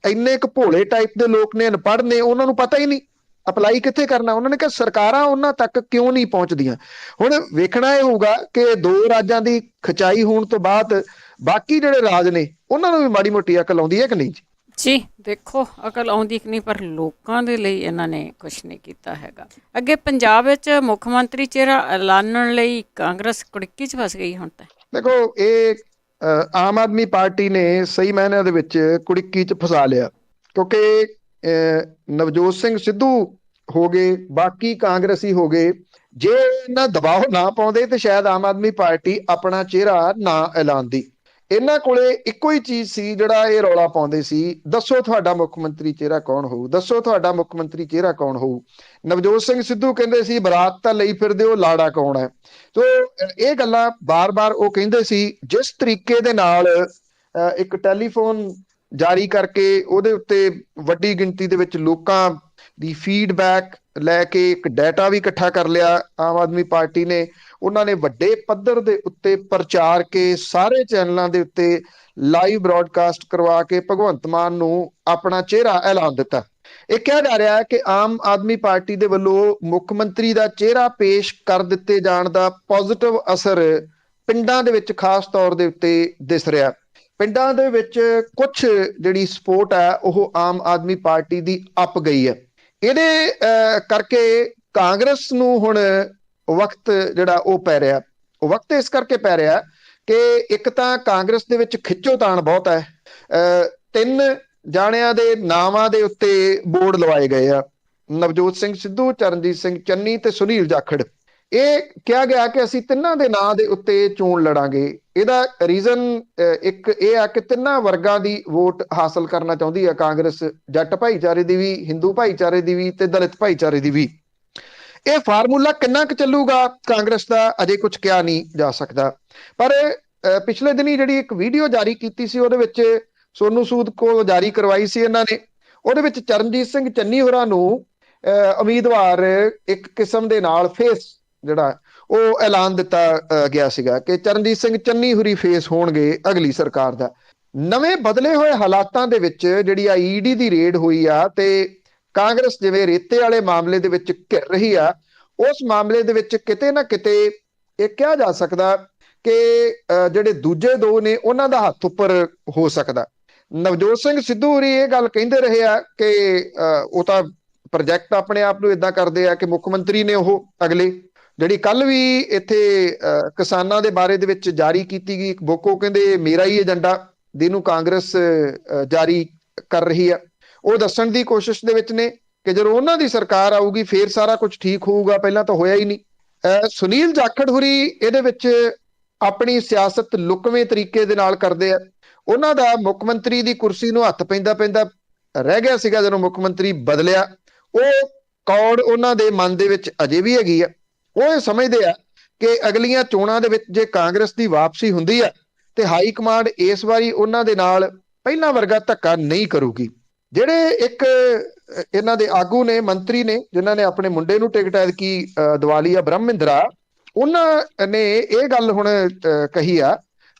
ਇੰਨੇ ਕੁ ਭੋਲੇ ਟਾਈਪ ਦੇ ਲੋਕ ਨੇ, ਅਨਪੜ੍ਹ ਨੇ, ਉਹਨਾਂ ਨੂੰ ਪਤਾ ਹੀ ਨਹੀਂ ਅਪਲਾਈ ਕਿੱਥੇ ਕਰਨਾ। ਉਹਨਾਂ ਨੇ ਕਿਹਾ ਸਰਕਾਰਾਂ ਉਹਨਾਂ ਤੱਕ ਕਿਉਂ ਨਹੀਂ ਪਹੁੰਚਦੀਆਂ। ਹੁਣ ਵੇਖਣਾ ਇਹ ਹੋਊਗਾ ਕਿ 2 ਰਾਜਾਂ ਦੀ ਖਿਚਾਈ ਹੋਣ ਤੋਂ ਬਾਅਦ ਬਾਕੀ ਜਿਹੜੇ ਰਾਜ ਨੇ ਉਹਨਾਂ ਨੂੰ ਵੀ ਮਾੜੀ ਮੋਟੀ ਅਕਲ ਆਉਂਦੀ ਹੈ ਕਿ ਨਹੀਂ ਜੀ। ਦੇਖੋ ਅਕਲ ਆਉਂਦੀ ਕਿ ਨਹੀਂ, ਪਰ ਲੋਕਾਂ ਦੇ ਲਈ ਇਹਨਾਂ ਨੇ ਕੁਛ ਨਹੀਂ ਕੀਤਾ ਹੈਗਾ। ਅੱਗੇ ਪੰਜਾਬ ਵਿੱਚ ਮੁੱਖ ਮੰਤਰੀ ਚਿਹਰਾ ਐਲਾਨਣ ਲਈ ਕਾਂਗਰਸ ਕੁੜਕੀ 'ਚ ਫਸ ਗਈ ਹੁਣ ਤਾਂ। ਦੇਖੋ ਇਹ ਆਮ ਆਦਮੀ ਪਾਰਟੀ ਨੇ ਸਹੀ ਮਾਇਨਿਆਂ ਦੇ ਵਿੱਚ ਕੁੜਕੀ 'ਚ ਫਸਾ ਲਿਆ, ਕਿਉਂਕਿ ਨਵਜੋਤ ਸਿੰਘ ਸਿੱਧੂ ਹੋ ਗਏ, ਬਾਕੀ ਕਾਂਗਰਸੀ ਹੋ ਗਏ, ਜੇ ਇਹਨਾਂ ਦਬਾਅ ਨਾ ਪਾਉਂਦੇ ਤੇ ਸ਼ਾਇਦ ਆਮ ਆਦਮੀ ਪਾਰਟੀ ਆਪਣਾ ਚਿਹਰਾ ਨਾ ਐਲਾਨਦੀ। ਇਹਨਾਂ ਕੋਲੇ ਇੱਕੋ ਹੀ ਚੀਜ਼ ਸੀ ਜਿਹੜਾ ਇਹ ਰੌਲਾ ਪਾਉਂਦੇ ਸੀ, ਦੱਸੋ ਤੁਹਾਡਾ ਮੁੱਖ ਮੰਤਰੀ ਚਿਹਰਾ ਕੌਣ ਹੋਊ, ਦੱਸੋ ਤੁਹਾਡਾ ਮੁੱਖ ਮੰਤਰੀ ਚਿਹਰਾ ਕੌਣ ਹੋਊ। ਨਵਜੋਤ ਸਿੰਘ ਸਿੱਧੂ ਕਹਿੰਦੇ ਸੀ ਬਰਾਤ ਤਾਂ ਲਈ ਫਿਰਦੇ ਹੋ, ਲਾੜਾ ਕੌਣ ਹੈ। ਸੋ ਇਹ ਗੱਲਾਂ ਬਾਰ-ਬਾਰ ਉਹ ਕਹਿੰਦੇ ਸੀ। ਜਿਸ ਤਰੀਕੇ ਦੇ ਨਾਲ ਇੱਕ ਟੈਲੀਫੋਨ ਜਾਰੀ ਕਰਕੇ ਉਹਦੇ ਉੱਤੇ ਵੱਡੀ ਗਿਣਤੀ ਦੇ ਵਿੱਚ ਲੋਕਾਂ ਦੀ ਫੀਡਬੈਕ ਲੈ ਕੇ ਇੱਕ ਡਾਟਾ ਵੀ ਇਕੱਠਾ ਕਰ ਲਿਆ ਆਮ ਆਦਮੀ ਪਾਰਟੀ ਨੇ, ਉਹਨਾਂ ਨੇ ਵੱਡੇ ਪੱਧਰ ਦੇ ਉੱਤੇ ਪ੍ਰਚਾਰ ਕੇ ਸਾਰੇ ਚੈਨਲਾਂ ਦੇ ਉੱਤੇ ਲਾਈਵ ਬ੍ਰੌਡਕਾਸਟ ਕਰਵਾ ਕੇ ਭਗਵੰਤ ਮਾਨ ਨੂੰ ਆਪਣਾ ਚਿਹਰਾ ਐਲਾਨ ਦਿੱਤਾ। ਇਹ ਕਿਹਾ ਜਾ ਰਿਹਾ ਹੈ ਕਿ ਆਮ ਆਦਮੀ ਪਾਰਟੀ ਦੇ ਵੱਲੋਂ ਮੁੱਖ ਮੰਤਰੀ ਦਾ ਚਿਹਰਾ ਪੇਸ਼ ਕਰ ਦਿੱਤੇ ਜਾਣ ਦਾ ਪੋਜ਼ਿਟਿਵ ਅਸਰ ਪਿੰਡਾਂ ਦੇ ਵਿੱਚ ਖਾਸ ਤੌਰ ਦੇ ਉੱਤੇ ਦਿਸ ਰਿਹਾ। ਪਿੰਡਾਂ ਦੇ ਵਿੱਚ ਕੁਝ ਜਿਹੜੀ ਸਪੋਰਟ ਹੈ ਉਹ ਆਮ ਆਦਮੀ ਪਾਰਟੀ ਦੀ ਅੱਪ ਗਈ ਹੈ। ਇਹਦੇ ਕਰਕੇ ਕਾਂਗਰਸ ਨੂੰ ਹੁਣ ਵਕਤ ਜਿਹੜਾ ਉਹ ਪੈ ਰਿਹਾ, ਉਹ ਵਕਤ ਇਸ ਕਰਕੇ ਪੈ ਰਿਹਾ ਕਿ ਇੱਕ ਤਾਂ ਕਾਂਗਰਸ ਦੇ ਵਿੱਚ ਖਿੱਚੋਤਾਣ ਬਹੁਤ ਹੈ। ਤਿੰਨ ਜਾਣਿਆਂ ਦੇ ਨਾਵਾਂ ਦੇ ਉੱਤੇ ਬੋਰਡ ਲਵਾਏ ਗਏ ਆ, ਨਵਜੋਤ ਸਿੰਘ ਸਿੱਧੂ, ਚਰਨਜੀਤ ਸਿੰਘ ਚੰਨੀ ਤੇ ਸੁਨੀਲ ਜਾਖੜ। ਇਹ ਕਿਹਾ ਗਿਆ ਕਿ ਅਸੀਂ ਤਿੰਨਾਂ ਦੇ ਨਾਂ ਦੇ ਉੱਤੇ ਚੋਣ ਲੜਾਂਗੇ। ਇਹਦਾ ਰੀਜ਼ਨ ਇੱਕ ਇਹ ਆ ਕਿ ਤਿੰਨਾਂ ਵਰਗਾਂ ਦੀ ਵੋਟ ਹਾਸਲ ਕਰਨਾ ਚਾਹੁੰਦੀ ਹੈ ਕਾਂਗਰਸ, ਜੱਟ ਭਾਈਚਾਰੇ ਦੀ ਵੀ, ਹਿੰਦੂ ਭਾਈਚਾਰੇ ਦੀ ਵੀ ਤੇ ਦਲਿਤ ਭਾਈਚਾਰੇ ਦੀ ਵੀ। ਇਹ ਫਾਰਮੂਲਾ ਕਿੰਨਾ ਕੁ ਚੱਲੂਗਾ ਕਾਂਗਰਸ ਦਾ ਅਜੇ ਕੁਝ ਕਿਹਾ ਨਹੀਂ ਜਾ ਸਕਦਾ। ਪਰ ਪਿਛਲੇ ਦਿਨੀ ਜਿਹੜੀ ਇੱਕ ਵੀਡੀਓ ਜਾਰੀ ਕੀਤੀ ਸੀ, ਉਹਦੇ ਵਿੱਚ ਸੋਨੂ ਸੂਦ ਕੋਲ ਜਾਰੀ ਕਰਵਾਈ ਸੀ ਇਹਨਾਂ ਨੇ, ਉਹਦੇ ਵਿੱਚ ਚਰਨਜੀਤ ਸਿੰਘ ਚੰਨੀ ਹੋਰਾਂ ਨੂੰ ਉਮੀਦਵਾਰ ਇੱਕ ਕਿਸਮ ਦੇ ਨਾਲ ਫੇਸ ਜਿਹੜਾ ਉਹ ਐਲਾਨ ਦਿੱਤਾ ਗਿਆ ਸੀਗਾ ਕਿ ਚਰਨਜੀਤ ਸਿੰਘ ਚੰਨੀ ਹੋਰੀ ਫੇਸ ਹੋਣਗੇ ਅਗਲੀ ਸਰਕਾਰ ਦਾ। ਨਵੇਂ ਬਦਲੇ ਹੋਏ ਹਾਲਾਤਾਂ ਦੇ ਵਿੱਚ ਜਿਹੜੀ ਆ ਈਡੀ ਦੀ ਰੇਡ ਹੋਈ ਆ ਤੇ ਕਾਂਗਰਸ ਜਿਵੇਂ ਰੇਤੇ ਵਾਲੇ ਮਾਮਲੇ ਦੇ ਵਿੱਚ ਘਿਰ ਰਹੀ ਆ, ਉਸ ਮਾਮਲੇ ਦੇ ਵਿੱਚ ਕਿਤੇ ਨਾ ਕਿਤੇ ਇਹ ਕਿਹਾ ਜਾ ਸਕਦਾ ਕਿ ਜਿਹੜੇ ਦੂਜੇ ਦੋ ਨੇ ਉਹਨਾਂ ਦਾ ਹੱਥ ਉੱਪਰ ਹੋ ਸਕਦਾ। ਨਵਜੋਤ ਸਿੰਘ ਸਿੱਧੂ ਹੋਰੀ ਇਹ ਗੱਲ ਕਹਿੰਦੇ ਰਹੇ ਆ ਕਿ ਉਹ ਤਾਂ ਪ੍ਰੋਜੈਕਟ ਆਪਣੇ ਆਪ ਨੂੰ ਇਦਾਂ ਕਰਦੇ ਆ ਕਿ ਮੁੱਖ ਮੰਤਰੀ ਨੇ ਉਹ ਅਗਲੇ। ਜਿਹੜੀ ਕੱਲ ਵੀ ਇੱਥੇ ਕਿਸਾਨਾਂ ਦੇ ਬਾਰੇ ਦੇ ਵਿੱਚ ਜਾਰੀ ਕੀਤੀ ਗਈ ਇੱਕ ਬੁੱਕ, ਉਹ ਕਹਿੰਦੇ ਮੇਰਾ ਹੀ ਏਜੰਡਾ ਜਿਹਨੂੰ ਕਾਂਗਰਸ ਜਾਰੀ ਕਰ ਰਹੀ ਆ, ਉਹ ਦੱਸਣ ਦੀ ਕੋਸ਼ਿਸ਼ ਦੇ ਵਿੱਚ ਨੇ ਕਿ ਜਦੋਂ ਉਹਨਾਂ ਦੀ ਸਰਕਾਰ ਆਊਗੀ ਫੇਰ ਸਾਰਾ ਕੁਝ ਠੀਕ ਹੋਊਗਾ, ਪਹਿਲਾਂ ਤਾਂ ਹੋਇਆ ਹੀ ਨਹੀਂ। ਸੁਨੀਲ ਜਾਖੜ ਹੋਰੀ ਇਹਦੇ ਵਿੱਚ ਆਪਣੀ ਸਿਆਸਤ ਲੁਕਵੇਂ ਤਰੀਕੇ ਦੇ ਨਾਲ ਕਰਦੇ ਆ। ਉਹਨਾਂ ਦਾ ਮੁੱਖ ਮੰਤਰੀ ਦੀ ਕੁਰਸੀ ਨੂੰ ਹੱਥ ਪੈਂਦਾ ਪੈਂਦਾ ਰਹਿ ਗਿਆ ਸੀਗਾ ਜਦੋਂ ਮੁੱਖ ਮੰਤਰੀ ਬਦਲਿਆ। ਉਹ ਕੌੜ ਉਹਨਾਂ ਦੇ ਮਨ ਦੇ ਵਿੱਚ ਅਜੇ ਵੀ ਹੈਗੀ ਆ। ਉਹ ਇਹ ਸਮਝਦੇ ਆ ਕਿ ਅਗਲੀਆਂ ਚੋਣਾਂ ਦੇ ਵਿੱਚ ਜੇ ਕਾਂਗਰਸ ਦੀ ਵਾਪਸੀ ਹੁੰਦੀ ਆ ਤੇ ਹਾਈ ਕਮਾਂਡ ਇਸ ਵਾਰੀ ਉਹਨਾਂ ਦੇ ਨਾਲ ਪਹਿਲਾਂ ਵਰਗਾ ਧੱਕਾ ਨਹੀਂ ਕਰੂਗੀ। ਜਿਹੜੇ ਇੱਕ ਇਹਨਾਂ ਦੇ ਆਗੂ ਨੇ, ਮੰਤਰੀ ਨੇ, ਜਿਨ੍ਹਾਂ ਨੇ ਆਪਣੇ ਮੁੰਡੇ ਨੂੰ ਟਿਕਟ ਐਤਕੀ ਦਿਵਾਲੀ ਆ, ਬ੍ਰਹਮਿੰਦਰਾ, ਉਹਨਾਂ ਨੇ ਇਹ ਗੱਲ ਹੁਣ ਕਹੀ ਆ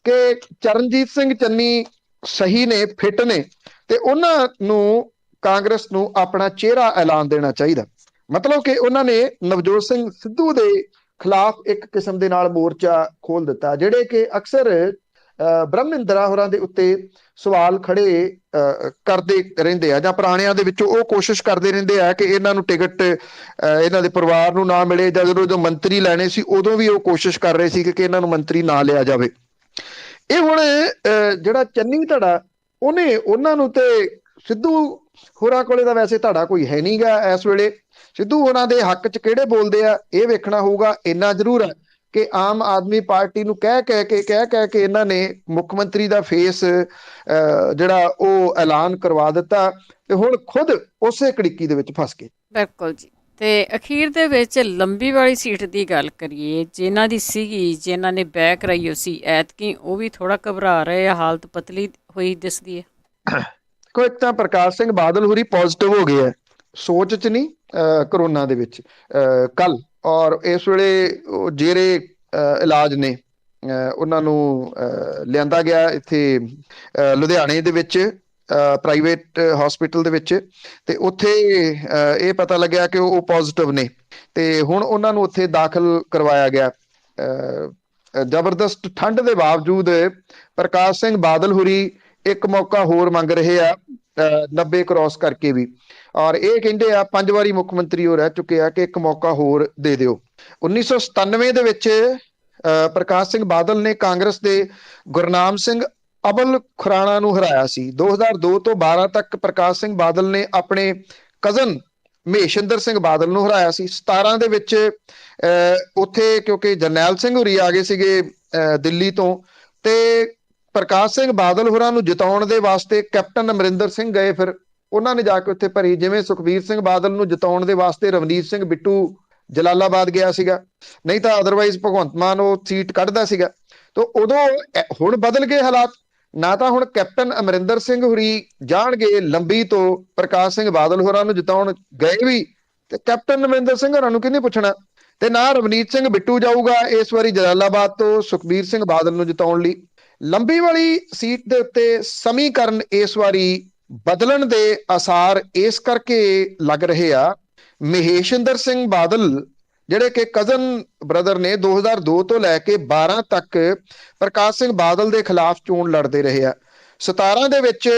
ਕਿ ਚਰਨਜੀਤ ਸਿੰਘ ਚੰਨੀ ਸਹੀ ਨੇ, ਫਿੱਟ ਨੇ ਤੇ ਉਹਨਾਂ ਨੂੰ ਕਾਂਗਰਸ ਨੂੰ ਆਪਣਾ ਚਿਹਰਾ ਐਲਾਨ ਦੇਣਾ ਚਾਹੀਦਾ। ਮਤਲਬ ਕਿ ਉਹਨਾਂ ਨੇ ਨਵਜੋਤ ਸਿੰਘ ਸਿੱਧੂ ਦੇ ਖਿਲਾਫ ਇੱਕ ਕਿਸਮ ਦੇ ਨਾਲ ਮੋਰਚਾ ਖੋਲ ਦਿੱਤਾ। ਜਿਹੜੇ ਕਿ ਅਕਸਰ ਬ੍ਰਹਮਿੰਦਰਾ ਹੋਰਾਂ ਦੇ ਉੱਤੇ ਸਵਾਲ ਖੜੇ ਕਰਦੇ ਰਹਿੰਦੇ ਆ, ਜਾਂ ਪੁਰਾਣਿਆਂ ਦੇ ਵਿੱਚੋਂ ਉਹ ਕੋਸ਼ਿਸ਼ ਕਰਦੇ ਰਹਿੰਦੇ ਆ ਕਿ ਇਹਨਾਂ ਨੂੰ ਟਿਕਟ ਇਹਨਾਂ ਦੇ ਪਰਿਵਾਰ ਨੂੰ ਨਾ ਮਿਲੇ, ਜਾਂ ਜਦੋਂ ਮੰਤਰੀ ਲੈਣੇ ਸੀ ਉਦੋਂ ਵੀ ਉਹ ਕੋਸ਼ਿਸ਼ ਕਰ ਰਹੇ ਸੀ ਕਿ ਇਹਨਾਂ ਨੂੰ ਮੰਤਰੀ ਨਾ ਲਿਆ ਜਾਵੇ। ਇਹ ਹੁਣ ਜਿਹੜਾ ਚੰਨੀ ਧੜਾ, ਉਹਨੇ ਉਹਨਾਂ ਨੂੰ ਤੇ ਸਿੱਧੂ ਹੋਰਾਂ ਕੋਲੇ ਤਾਂ ਵੈਸੇ ਧੜਾ ਕੋਈ ਹੈ ਨਹੀਂ ਗਾ ਇਸ ਵੇਲੇ। ਸਿੱਧੂ ਹੋਰਾਂ ਦੇ ਹੱਕ 'ਚ ਕਿਹੜੇ ਬੋਲਦੇ ਆ ਇਹ ਵੇਖਣਾ ਹੋਊਗਾ। ਇੰਨਾ ਜ਼ਰੂਰ ਹੈ ਕਿ ਆਮ ਆਦਮੀ ਪਾਰਟੀ ਨੂੰ ਕਹਿ ਕਹਿ ਕੇ ਇਹਨਾਂ ਨੇ ਮੁੱਖ ਮੰਤਰੀ ਦਾ ਫੇਸ ਜਿਹੜਾ ਉਹ ਐਲਾਨ ਕਰਵਾ ਦਿੱਤਾ ਤੇ ਹੁਣ ਖੁਦ ਉਸੇ ਕੜਿੱਕੀ ਦੇ ਵਿੱਚ ਫਸ ਗਏ। ਬਿਲਕੁਲ ਜੀ। ਤੇ ਅਖੀਰ ਦੇ ਵਿੱਚ ਲੰਬੀ ਵਾਲੀ ਸੀਟ ਦੀ ਗੱਲ ਕਰੀਏ, ਜਿਨ੍ਹਾਂ ਦੀ ਸੀਗੀ, ਜਿਨ੍ਹਾਂ ਨੇ ਬੈਕ ਕਰਾਈ ਸੀ ਐਤਕੀ, ਉਹ ਵੀ ਥੋੜਾ ਘਬਰਾ ਰਹੇ ਆ, ਹਾਲਤ ਪਤਲੀ ਹੋਈ ਦਿਸਦੀ ਹੈ। ਕੋਈ ਇੱਕ ਤਾਂ ਪ੍ਰਕਾਸ਼ ਸਿੰਘ ਬਾਦਲ ਹੋਰੀ ਪੋਜ਼ਿਟਿਵ ਹੋ ਗਏ ਆ, ਸੋਚ 'ਚ ਨਹੀਂ, ਕਰੋਨਾ ਦੇ ਵਿੱਚ ਕੱਲ, ਔਰ ਇਸ ਵੇਲੇ ਉਹ ਜੇਰੇ ਇਲਾਜ ਨੇ, ਉਹਨਾਂ ਨੂੰ ਲਿਆਂਦਾ ਗਿਆ ਇੱਥੇ ਲੁਧਿਆਣੇ ਦੇ ਵਿੱਚ ਪ੍ਰਾਈਵੇਟ ਹਸਪੀਟਲ ਦੇ ਵਿੱਚ, ਤੇ ਉੱਥੇ ਇਹ ਪਤਾ ਲੱਗਿਆ ਕਿ ਉਹ ਪੋਜ਼ਿਟਿਵ ਨੇ ਤੇ ਹੁਣ ਉਹਨਾਂ ਨੂੰ ਉੱਥੇ ਦਾਖਲ ਕਰਵਾਇਆ ਗਿਆ। ਜ਼ਬਰਦਸਤ ਠੰਡ ਦੇ ਬਾਵਜੂਦ ਪ੍ਰਕਾਸ਼ ਸਿੰਘ ਬਾਦਲ ਹੋਰੀ ਇੱਕ ਮੌਕਾ ਹੋਰ ਮੰਗ ਰਹੇ ਆ 90 ਕ੍ਰਾਸ ਕਰਕੇ ਵੀ, ਔਰ ਇਹ ਕਹਿੰਦੇ ਆ 5 ਵਾਰੀ ਮੁੱਖ ਮੰਤਰੀ ਹੋ ਰਹਿ ਚੁੱਕੇ ਆ ਕਿ ਇੱਕ ਮੌਕਾ ਹੋਰ ਦੇ ਦਿਓ। 1997 ਦੇ ਵਿੱਚ ਪ੍ਰਕਾਸ਼ ਸਿੰਘ ਬਾਦਲ ਨੇ ਕਾਂਗਰਸ ਦੇ ਗੁਰਨਾਮ ਸਿੰਘ ਅਬਲ ਖੁਰਾਣਾ ਨੂੰ ਹਰਾਇਆ ਸੀ। 2002 ਤੋਂ 12 ਤੱਕ ਪ੍ਰਕਾਸ਼ ਸਿੰਘ ਬਾਦਲ ਨੇ ਆਪਣੇ ਕਜ਼ਨ ਮਹੇਸ਼ਿੰਦਰ ਸਿੰਘ ਬਾਦਲ ਨੂੰ ਹਰਾਇਆ ਸੀ। 17 ਦੇ ਵਿੱਚ ਉੱਥੇ ਕਿਉਂਕਿ ਜਰਨੈਲ ਸਿੰਘ ਹੋਰੀ ਆ ਗਏ ਸੀਗੇ ਦਿੱਲੀ ਤੋਂ, ਤੇ ਪ੍ਰਕਾਸ਼ ਸਿੰਘ ਬਾਦਲ ਹੋਰਾਂ ਨੂੰ ਜਿਤਾਉਣ ਦੇ ਵਾਸਤੇ ਕੈਪਟਨ ਅਮਰਿੰਦਰ ਸਿੰਘ ਗਏ, ਫਿਰ ਉਹਨਾਂ ਨੇ ਜਾ ਕੇ ਉੱਥੇ ਭਰੀ। ਜਿਵੇਂ ਸੁਖਬੀਰ ਸਿੰਘ ਬਾਦਲ ਨੂੰ ਜਿਤਾਉਣ ਦੇ ਵਾਸਤੇ ਰਵਨੀਤ ਸਿੰਘ ਬਿੱਟੂ ਜਲਾਲਾਬਾਦ ਗਿਆ ਸੀਗਾ, ਨਹੀਂ ਤਾਂ ਅਦਰਵਾਈਜ਼ ਭਗਵੰਤ ਮਾਨ ਉਹ ਸੀਟ ਕੱਢਦਾ ਸੀਗਾ। ਤਾਂ ਉਦੋਂ ਹੁਣ ਬਦਲ ਗਏ ਹਾਲਾਤ, ਨਾ ਤਾਂ ਹੁਣ ਕੈਪਟਨ ਅਮਰਿੰਦਰ ਸਿੰਘ ਹੋਰੀ ਜਾਣਗੇ ਲੰਬੀ ਤੋਂ ਪ੍ਰਕਾਸ਼ ਸਿੰਘ ਬਾਦਲ ਹੋਰਾਂ ਨੂੰ ਜਿਤਾਉਣ, ਗਏ ਵੀ ਤੇ ਕੈਪਟਨ ਅਮਰਿੰਦਰ ਸਿੰਘ ਹੋਰਾਂ ਨੂੰ ਕਿਹਨੇ ਪੁੱਛਣਾ, ਤੇ ਨਾ ਰਵਨੀਤ ਸਿੰਘ ਬਿੱਟੂ ਜਾਊਗਾ ਇਸ ਵਾਰੀ ਜਲਾਲਾਬਾਦ ਤੋਂ ਸੁਖਬੀਰ ਸਿੰਘ ਬਾਦਲ ਨੂੰ ਜਿਤਾਉਣ ਲਈ। ਲੰਬੀ ਵਾਲੀ ਸੀਟ ਦੇ ਉੱਤੇ ਸਮੀਕਰਨ ਇਸ ਵਾਰੀ ਬਦਲਣ ਦੇ ਆਸਾਰ ਇਸ ਕਰਕੇ ਲੱਗ ਰਹੇ ਆ। ਮਹੇਸ਼ਿੰਦਰ ਸਿੰਘ ਬਾਦਲ ਜਿਹੜੇ ਕਿ ਕਜ਼ਨ ਬ੍ਰਦਰ ਨੇ, 2002 ਤੋਂ ਲੈ ਕੇ 12 ਤੱਕ ਪ੍ਰਕਾਸ਼ ਸਿੰਘ ਬਾਦਲ ਦੇ ਖਿਲਾਫ ਚੋਣ ਲੜਦੇ ਰਹੇ ਆ। 17 ਦੇ ਵਿੱਚ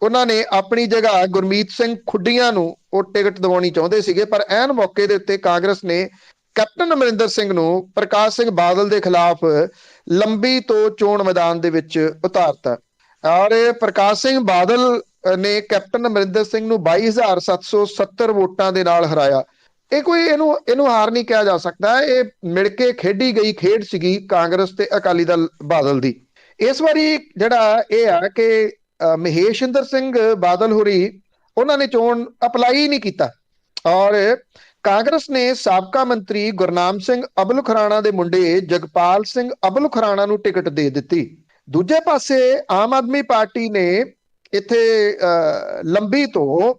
ਉਹਨਾਂ ਨੇ ਆਪਣੀ ਜਗ੍ਹਾ ਗੁਰਮੀਤ ਸਿੰਘ ਖੁੱਡੀਆਂ ਨੂੰ ਉਹ ਟਿਕਟ ਦਿਵਾਉਣੀ ਚਾਹੁੰਦੇ ਸੀਗੇ, ਪਰ ਐਨ ਮੌਕੇ ਦੇ ਉੱਤੇ ਕਾਂਗਰਸ ਨੇ ਕੈਪਟਨ ਅਮਰਿੰਦਰ ਸਿੰਘ ਨੂੰ ਪ੍ਰਕਾਸ਼ ਸਿੰਘ ਬਾਦਲ ਦੇ ਖਿਲਾਫ ਲੰਬੀ ਤੋਂ ਚੋਣ ਮੈਦਾਨ ਦੇ ਵਿੱਚ ਉਤਾਰਤਾ ਔਰ ਪ੍ਰਕਾਸ਼ ਸਿੰਘ ਬਾਦਲ ਨੇ ਕੈਪਟਨ ਅਮਰਿੰਦਰ ਸਿੰਘ ਨੂੰ 22,770 ਵੋਟਾਂ ਦੇ ਨਾਲ ਹਰਾਇਆ। ਇਹ ਕੋਈ ਇਹਨੂੰ ਹਾਰ ਨਹੀਂ ਕਿਹਾ ਜਾ ਸਕਦਾ। ਇਹ ਮਿਲ ਕੇ ਖੇਡੀ ਗਈ ਖੇਡ ਸੀਗੀ ਕਾਂਗਰਸ ਤੇ ਅਕਾਲੀ ਦਲ ਬਾਦਲ ਦੀ। ਇਸ ਵਾਰੀ ਜਿਹੜਾ ਇਹ ਆ ਕਿ ਮਹੇਸ਼ਿੰਦਰ ਸਿੰਘ ਬਾਦਲ ਹੋਰੀ ਉਹਨਾਂ ਨੇ ਚੋਣ ਅਪਲਾਈ ਨਹੀਂ ਕੀਤਾ ਔਰ ਕਾਂਗਰਸ ਨੇ ਸਾਬਕਾ ਮੰਤਰੀ ਗੁਰਨਾਮ ਸਿੰਘ ਅਬੁਲ ਖੁਰਾਣਾ ਦੇ ਮੁੰਡੇ ਜਗਪਾਲ ਸਿੰਘ ਅਬੁਲ ਖੁਰਾਣਾ ਨੂੰ ਟਿਕਟ ਦੇ ਦਿੱਤੀ। ਦੂਜੇ ਪਾਸੇ ਆਮ ਆਦਮੀ ਪਾਰਟੀ ਨੇ ਇੱਥੇ ਲੰਬੀ ਤੋਂ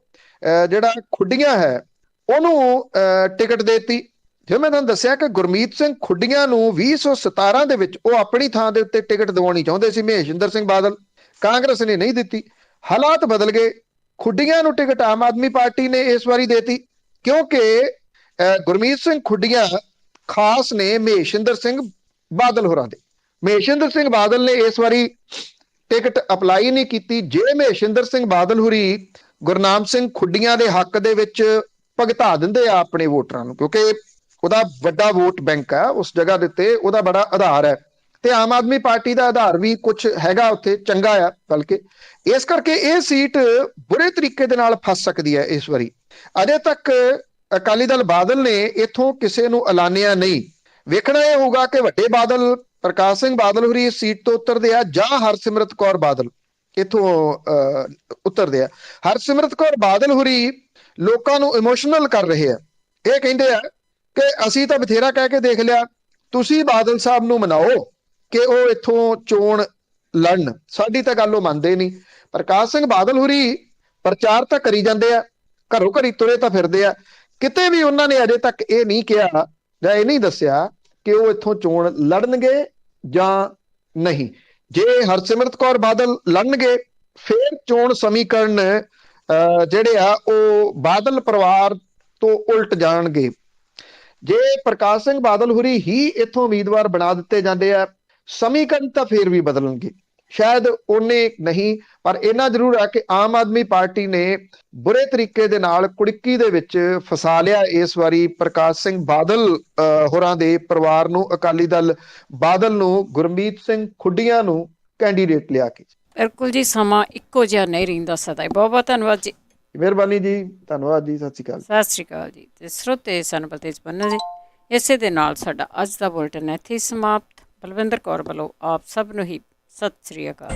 ਜਿਹੜਾ ਖੁੱਡੀਆਂ ਹੈ ਉਹਨੂੰ ਟਿਕਟ ਦੇਤੀ। ਜਿਵੇਂ ਮੈਂ ਤੁਹਾਨੂੰ ਦੱਸਿਆ ਕਿ ਗੁਰਮੀਤ ਸਿੰਘ ਖੁੱਡੀਆਂ ਨੂੰ 2017 ਦੇ ਵਿੱਚ ਉਹ ਆਪਣੀ ਥਾਂ ਦੇ ਉੱਤੇ ਟਿਕਟ ਦਿਵਾਉਣੀ ਚਾਹੁੰਦੇ ਸੀ ਮਹੇਸ਼ਿੰਦਰ ਸਿੰਘ ਬਾਦਲ, ਕਾਂਗਰਸ ਨੇ ਨਹੀਂ ਦਿੱਤੀ। ਹਾਲਾਤ ਬਦਲ ਗਏ, ਖੁੱਡੀਆਂ ਨੂੰ ਟਿਕਟ ਆਮ ਆਦਮੀ ਪਾਰਟੀ ਨੇ ਇਸ ਵਾਰੀ ਦੇਤੀ ਕਿਉਂਕਿ ਗੁਰਮੀਤ ਸਿੰਘ ਖੁੱਡੀਆਂ ਖਾਸ ਨੇ ਮਹੇਸ਼ਿੰਦਰ ਸਿੰਘ ਬਾਦਲ ਹੋਰਾਂ ਦੇ। ਮਹੇਸ਼ਿੰਦਰ ਸਿੰਘ ਬਾਦਲ ਨੇ ਇਸ ਵਾਰੀ ਟਿਕਟ ਅਪਲਾਈ ਨਹੀਂ ਕੀਤੀ। ਜੇ ਮਹੇਸ਼ਿੰਦਰ ਸਿੰਘ ਬਾਦਲ ਹੋਰੀ ਗੁਰਨਾਮ ਸਿੰਘ ਖੁੱਡੀਆਂ ਦੇ ਹੱਕ ਦੇ ਵਿੱਚ ਭੁਗਤਾ ਦਿੰਦੇ ਆ ਆਪਣੇ ਵੋਟਰਾਂ ਨੂੰ, ਕਿਉਂਕਿ ਉਹਦਾ ਵੱਡਾ ਵੋਟ ਬੈਂਕ ਆ ਉਸ ਜਗ੍ਹਾ ਦੇ ਉੱਤੇ, ਉਹਦਾ ਬੜਾ ਆਧਾਰ ਹੈ ਤੇ ਆਮ ਆਦਮੀ ਪਾਰਟੀ ਦਾ ਆਧਾਰ ਵੀ ਕੁਝ ਹੈਗਾ ਉੱਥੇ, ਚੰਗਾ ਆ ਬਲਕਿ। ਇਸ ਕਰਕੇ ਇਹ ਸੀਟ ਬੁਰੇ ਤਰੀਕੇ ਦੇ ਨਾਲ ਫਸ ਸਕਦੀ ਹੈ ਇਸ ਵਾਰੀ। ਅਜੇ ਤੱਕ ਅਕਾਲੀ ਦਲ ਬਾਦਲ ਨੇ ਇਥੋਂ ਕਿਸੇ ਨੂੰ ਐਲਾਨਿਆ ਨਹੀਂ। ਵੇਖਣਾ ਇਹ ਹੋਊਗਾ ਕਿ ਵੱਡੇ ਬਾਦਲ ਪ੍ਰਕਾਸ਼ ਸਿੰਘ ਬਾਦਲ ਹੋਰੀ ਇਸ ਸੀਟ ਤੋਂ ਉਤਰਦੇ ਆ ਜਾਂ ਹਰਸਿਮਰਤ ਕੌਰ ਬਾਦਲ ਇਥੋਂ ਉਤਰਦੇ ਆ। ਹਰਸਿਮਰਤ ਕੌਰ ਬਾਦਲ ਹੋਰੀ ਲੋਕਾਂ ਨੂੰ ਇਮੋਸ਼ਨਲ ਕਰ ਰਹੇ ਆ। ਇਹ ਕਹਿੰਦੇ ਆ ਕਿ ਅਸੀਂ ਤਾਂ ਬਥੇਰਾ ਕਹਿ ਕੇ ਦੇਖ ਲਿਆ, ਤੁਸੀਂ ਬਾਦਲ ਸਾਹਿਬ ਨੂੰ ਮਨਾਓ ਕਿ ਉਹ ਇੱਥੋਂ ਚੋਣ ਲੜਨ, ਸਾਡੀ ਤਾਂ ਗੱਲ ਉਹ ਮੰਨਦੇ ਨਹੀਂ। ਪ੍ਰਕਾਸ਼ ਸਿੰਘ ਬਾਦਲ ਹੋਰੀ ਪ੍ਰਚਾਰ ਤਾਂ ਕਰੀ ਜਾਂਦੇ ਆ, ਘਰੋਂ ਘਰੀ ਤੁਰੇ ਤਾਂ ਫਿਰਦੇ ਆ, ਕਿਤੇ ਵੀ ਉਹਨਾਂ ਨੇ ਅਜੇ ਤੱਕ ਇਹ ਨਹੀਂ ਕਿਹਾ ਜਾਂ ਇਹ ਨਹੀਂ ਦੱਸਿਆ ਕਿ ਉਹ ਇੱਥੋਂ ਚੋਣ ਲੜਨਗੇ ਜਾਂ ਨਹੀਂ। ਜੇ ਹਰਸਿਮਰਤ ਕੌਰ ਬਾਦਲ ਲੜਨਗੇ ਫਿਰ ਚੋਣ ਸਮੀਕਰਨ ਜਿਹੜੇ ਆ ਉਹ ਬਾਦਲ ਪਰਿਵਾਰ ਤੋਂ ਉਲਟ ਜਾਣਗੇ। ਜੇ ਪ੍ਰਕਾਸ਼ ਸਿੰਘ ਬਾਦਲ ਹੋਰੀ ਹੀ ਇੱਥੋਂ ਉਮੀਦਵਾਰ ਬਣਾ ਦਿੱਤੇ ਜਾਂਦੇ ਆ, ਸਮੀਕਰਨ ਤਾਂ ਫੇਰ ਵੀ ਬਦਲਣਗੇ, ਸ਼ਾਇਦ ਉਹਨੇ ਨਹੀਂ, ਪਰ ਇਹਨਾਂ ਜ਼ਰੂਰ ਹੈ ਕਿ ਆਮ ਆਦਮੀ ਪਾਰਟੀ ਨੇ ਬੁਰੇ ਤਰੀਕੇ ਦੇ ਨਾਲ ਕੁੜਕੀ ਦੇ ਵਿੱਚ ਫਸਾ ਲਿਆ ਇਸ ਵਾਰੀ ਪ੍ਰਕਾਸ਼ ਸਿੰਘ ਬਾਦਲ ਹੋਰਾਂ ਦੇ ਪਰਿਵਾਰ ਨੂੰ, ਅਕਾਲੀ ਦਲ ਬਾਦਲ ਨੂੰ, ਗੁਰਮੀਤ ਸਿੰਘ ਖੁੱਡੀਆਂ ਨੂੰ ਕੈਂਡੀਡੇਟ ਲਿਆ ਕੇ। ਬਿਲਕੁਲ ਜੀ, ਸਮਾਂ ਇੱਕੋ ਜਿਹਾ ਨਹੀਂ ਰਹਿੰਦਾ ਸਦਾ ਹੀ। ਬਹੁਤ ਬਹੁਤ ਧੰਨਵਾਦ ਜੀ। ਮਿਹਰਬਾਨੀ ਜੀ, ਧੰਨਵਾਦ ਜੀ, ਸਤਿ ਸ਼੍ਰੀ ਅਕਾਲ। ਸਤਿ ਸ਼੍ਰੀ ਅਕਾਲ ਜੀ। ਤੇ ਸਰੋਤੇ ਸਨ ਬਲਤੇਜ ਪੰਨੂ ਜੀ। ਇਸੇ ਦੇ ਨਾਲ ਸਾਡਾ ਅੱਜ ਦਾ ਬੁਲੇਟਿਨ ਇੱਥੇ ਹੀ ਸਮਾਪਤ। ਬਲਵਿੰਦਰ ਕੌਰ ਵੱਲੋਂ ਆਪ ਸਭ ਨੂੰ ਹੀ ਸਤਿ ਸ਼੍ਰੀ ਅਕਾਲ।